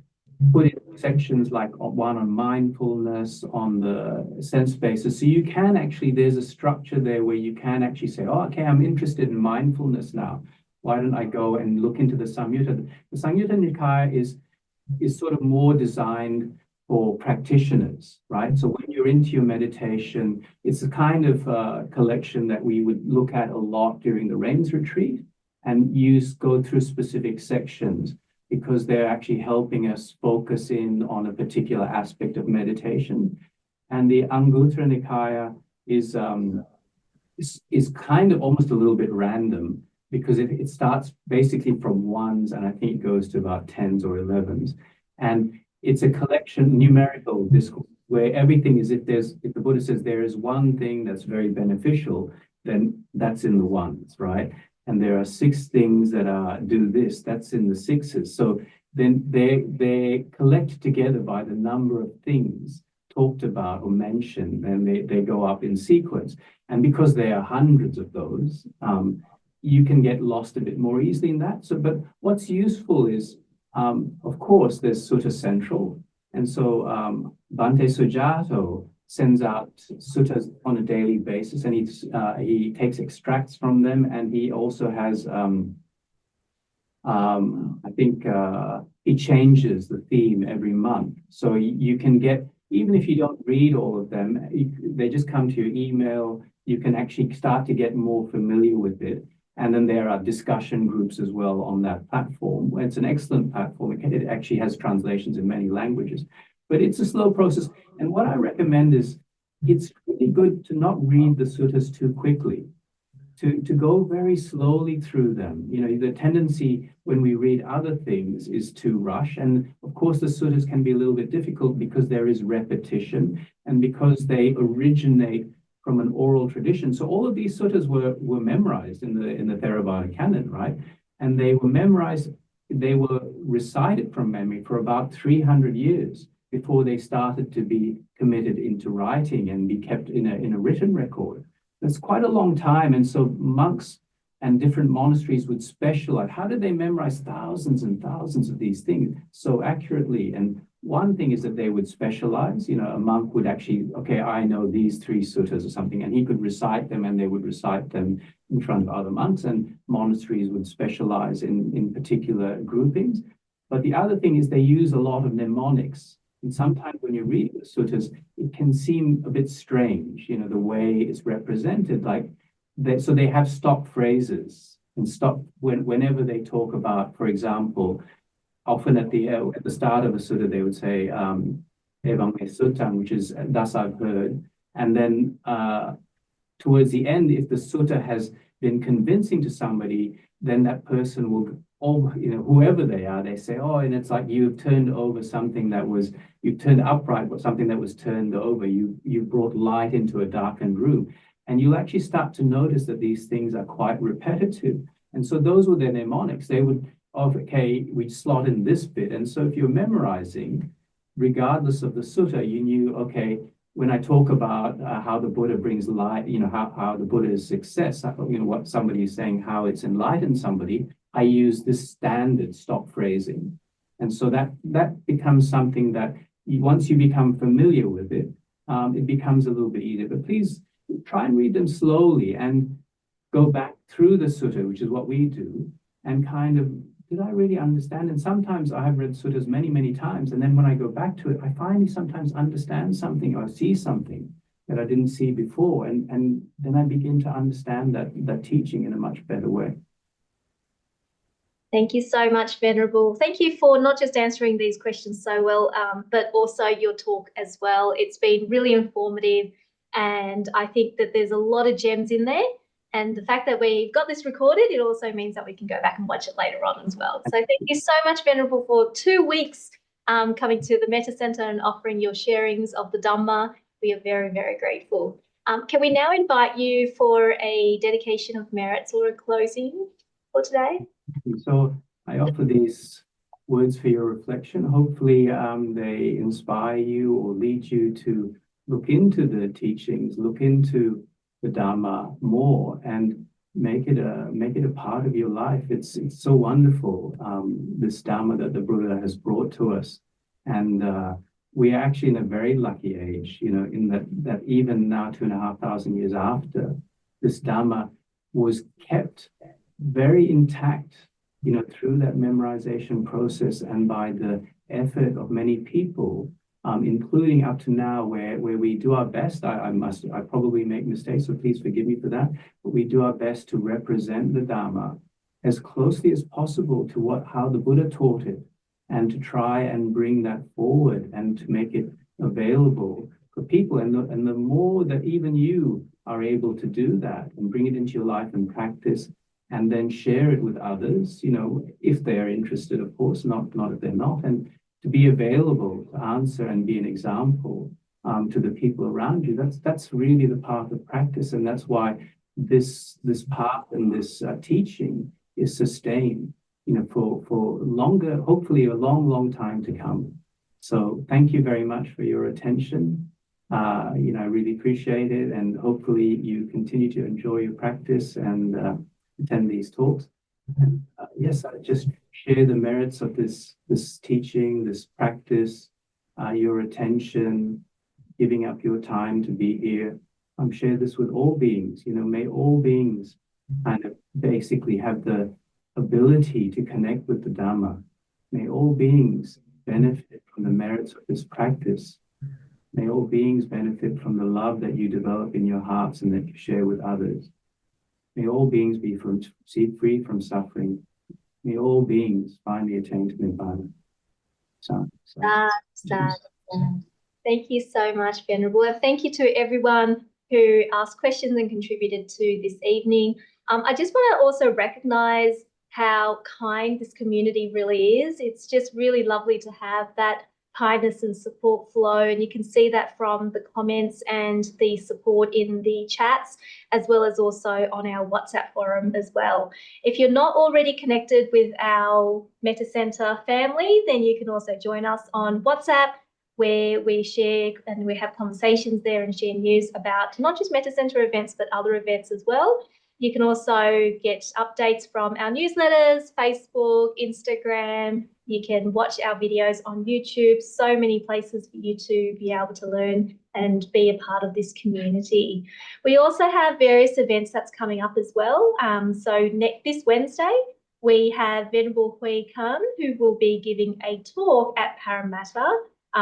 put in sections like one on mindfulness, on the sense basis. So you can actually, there's a structure there where you can actually say, oh, okay, I'm interested in mindfulness now. Why don't I go and look into the Samyutta? The Samyutta Nikaya is sort of more designed for practitioners, right? So when you're into your meditation, it's a kind of collection that we would look at a lot during the Rains Retreat and go through specific sections, because they're actually helping us focus in on a particular aspect of meditation. And the Anguttara Nikaya is kind of almost a little bit random, because it starts basically from ones, and I think it goes to about 10s or 11s. And it's a collection, numerical discourse, where everything is, if the Buddha says there is one thing that's very beneficial, then that's in the ones, right? And there are 6 things that do this, that's in the 6s. So then they collect together by the number of things talked about or mentioned, and they go up in sequence. And because there are hundreds of those, you can get lost a bit more easily in that. So, but what's useful is, of course, there's Sutta Central. And so Bhante Sujato sends out suttas on a daily basis, and he takes extracts from them, and he also has, I think he changes the theme every month. So you can get, even if you don't read all of them, they just come to your email, you can actually start to get more familiar with it. And then there are discussion groups as well on that platform. It's an excellent platform. It actually has translations in many languages, but it's a slow process. And what I recommend is, it's really good to not read the suttas too quickly, to go very slowly through them. You know, the tendency when we read other things is to rush. And of course, the suttas can be a little bit difficult because there is repetition and because they originate from an oral tradition. So all of these suttas were memorized in the Theravada canon, right? And they were memorized, they were recited from memory for about 300 years before they started to be committed into writing and be kept in a written record. That's quite a long time. And so monks and different monasteries would specialize. How did they memorize thousands and thousands of these things so accurately? And one thing is that they would specialize. You know, a monk would actually, okay, I know these 3 suttas or something, and he could recite them, and they would recite them in front of other monks, and monasteries would specialize in particular groupings. But the other thing is they use a lot of mnemonics. And sometimes when you read the suttas, it can seem a bit strange, you know, the way it's represented. Like, so they have stop phrases and whenever they talk about, for example, often at the start of a sutta, they would say, Evam me suttam, which is, thus I've heard. And then towards the end, if the sutta has been convincing to somebody, then that person will, you know, whoever they are, they say, oh, and it's like you've turned over something you've turned upright, but something that was turned over. You brought light into a darkened room. And you'll actually start to notice that these things are quite repetitive. And so those were their mnemonics. They would, okay, we slot in this bit. And so if you're memorizing, regardless of the sutta, you knew, okay, when I talk about how the Buddha brings light, you know, how the Buddha is success, you know, what somebody is saying, how it's enlightened somebody, I use this standard stop phrasing. And so that becomes something that once you become familiar with it, it becomes a little bit easier. But please try and read them slowly and go back through the sutta, which is what we do, and kind of, did I really understand? And sometimes I have read suttas many, many times, and then when I go back to it, I finally sometimes understand something or see something that I didn't see before, and then I begin to understand that teaching in a much better way. Thank you so much, Venerable. Thank you for not just answering these questions so well, but also your talk as well. It's been really informative, and I think that there's a lot of gems in there. And the fact that we've got this recorded, it also means that we can go back and watch it later on as well. So thank you so much, Venerable, for 2 weeks coming to the Metta Centre and offering your sharings of the Dhamma. We are very, very grateful. Can we now invite you for a dedication of merits or a closing for today? So I offer these words for your reflection. Hopefully they inspire you or lead you to look into the teachings, look into the Dhamma more, and make it a part of your life. It's so wonderful, this Dhamma that the Buddha has brought to us. And we are actually in a very lucky age, in that even now 2,500 years after, this Dhamma was kept very intact, through that memorization process and by the effort of many people, including up to now where we do our best. I probably make mistakes, so please forgive me for that, but we do our best to represent the Dhamma as closely as possible to how the Buddha taught it, and to try and bring that forward and to make it available for people. And the more that even you are able to do that and bring it into your life and practice, and then share it with others, if they are interested, of course, not if they're not, and to be available to answer and be an example to the people around you. That's really the path of practice, and that's why this path and this teaching is sustained, for longer, hopefully a long, long time to come. So thank you very much for your attention. I really appreciate it, and hopefully you continue to enjoy your practice and attend these talks. And yes, I just share the merits of this teaching, this practice, your attention, giving up your time to be here. Share this with all beings. May all beings kind of basically have the ability to connect with the Dhamma. May all beings benefit from the merits of this practice. May all beings benefit from the love that you develop in your hearts and that you share with others. May all beings be free from suffering. May all beings finally attain to Nibbana. Thank you so much, Venerable. And thank you to everyone who asked questions and contributed to this evening. I just want to also recognise how kind this community really is. It's just really lovely to have that kindness and support flow, and you can see that from the comments and the support in the chats, as well as also on our WhatsApp forum as well. If you're not already connected with our Metta Centre family, then you can also join us on WhatsApp, where we share and we have conversations there and share news about not just Metta Centre events, but other events as well. You can also get updates from our newsletters, Facebook, Instagram. You can watch our videos on YouTube. So many places for you to be able to learn and be a part of this community. We also have various events that's coming up as well. So this Wednesday, we have Venerable Akiñcana, who will be giving a talk at Parramatta.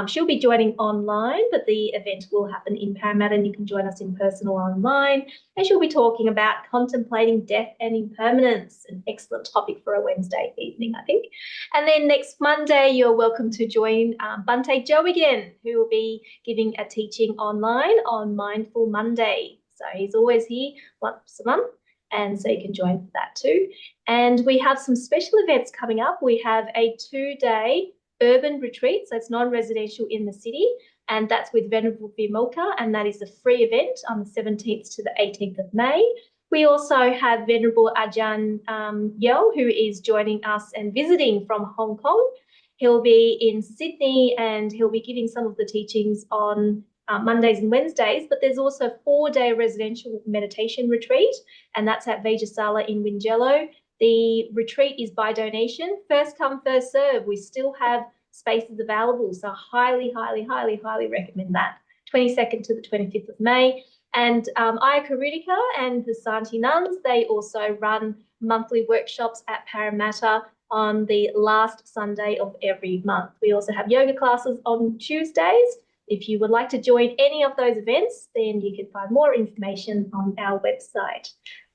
She'll be joining online, but the event will happen in Parramatta, and you can join us in person or online. And she'll be talking about contemplating death and impermanence, an excellent topic for a Wednesday evening, I think. And then next Monday, you're welcome to join Bhante Joe again, who will be giving a teaching online on Mindful Monday. So he's always here once a month, and so you can join for that too. And we have some special events coming up. We have a 2-day urban retreat, so it's non-residential in the city, and that's with Venerable Vimulka, and that is a free event on the 17th to the 18th of May. We also have Venerable Ajahn Brahm, who is joining us and visiting from Hong Kong. He'll be in Sydney, and he'll be giving some of the teachings on Mondays and Wednesdays, but there's also a 4-day residential meditation retreat, and that's at Vajasala in Wingello. The retreat is by donation, first come, first serve. We still have spaces available, so highly, highly, highly, highly recommend that. 22nd to the 25th of May. And Anagarika and the Santi nuns, they also run monthly workshops at Parramatta on the last Sunday of every month. We also have yoga classes on Tuesdays. If you would like to join any of those events, then you can find more information on our website.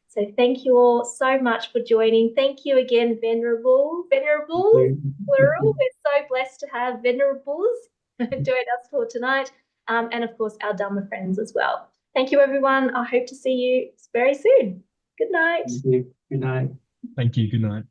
So thank you all so much for joining. Thank you again, Venerables, plural. We're so blessed to have Venerables join us for tonight, and of course our Dhamma friends as well. Thank you, everyone. I hope to see you very soon. Good night. Thank you. Good night. Thank you. Good night.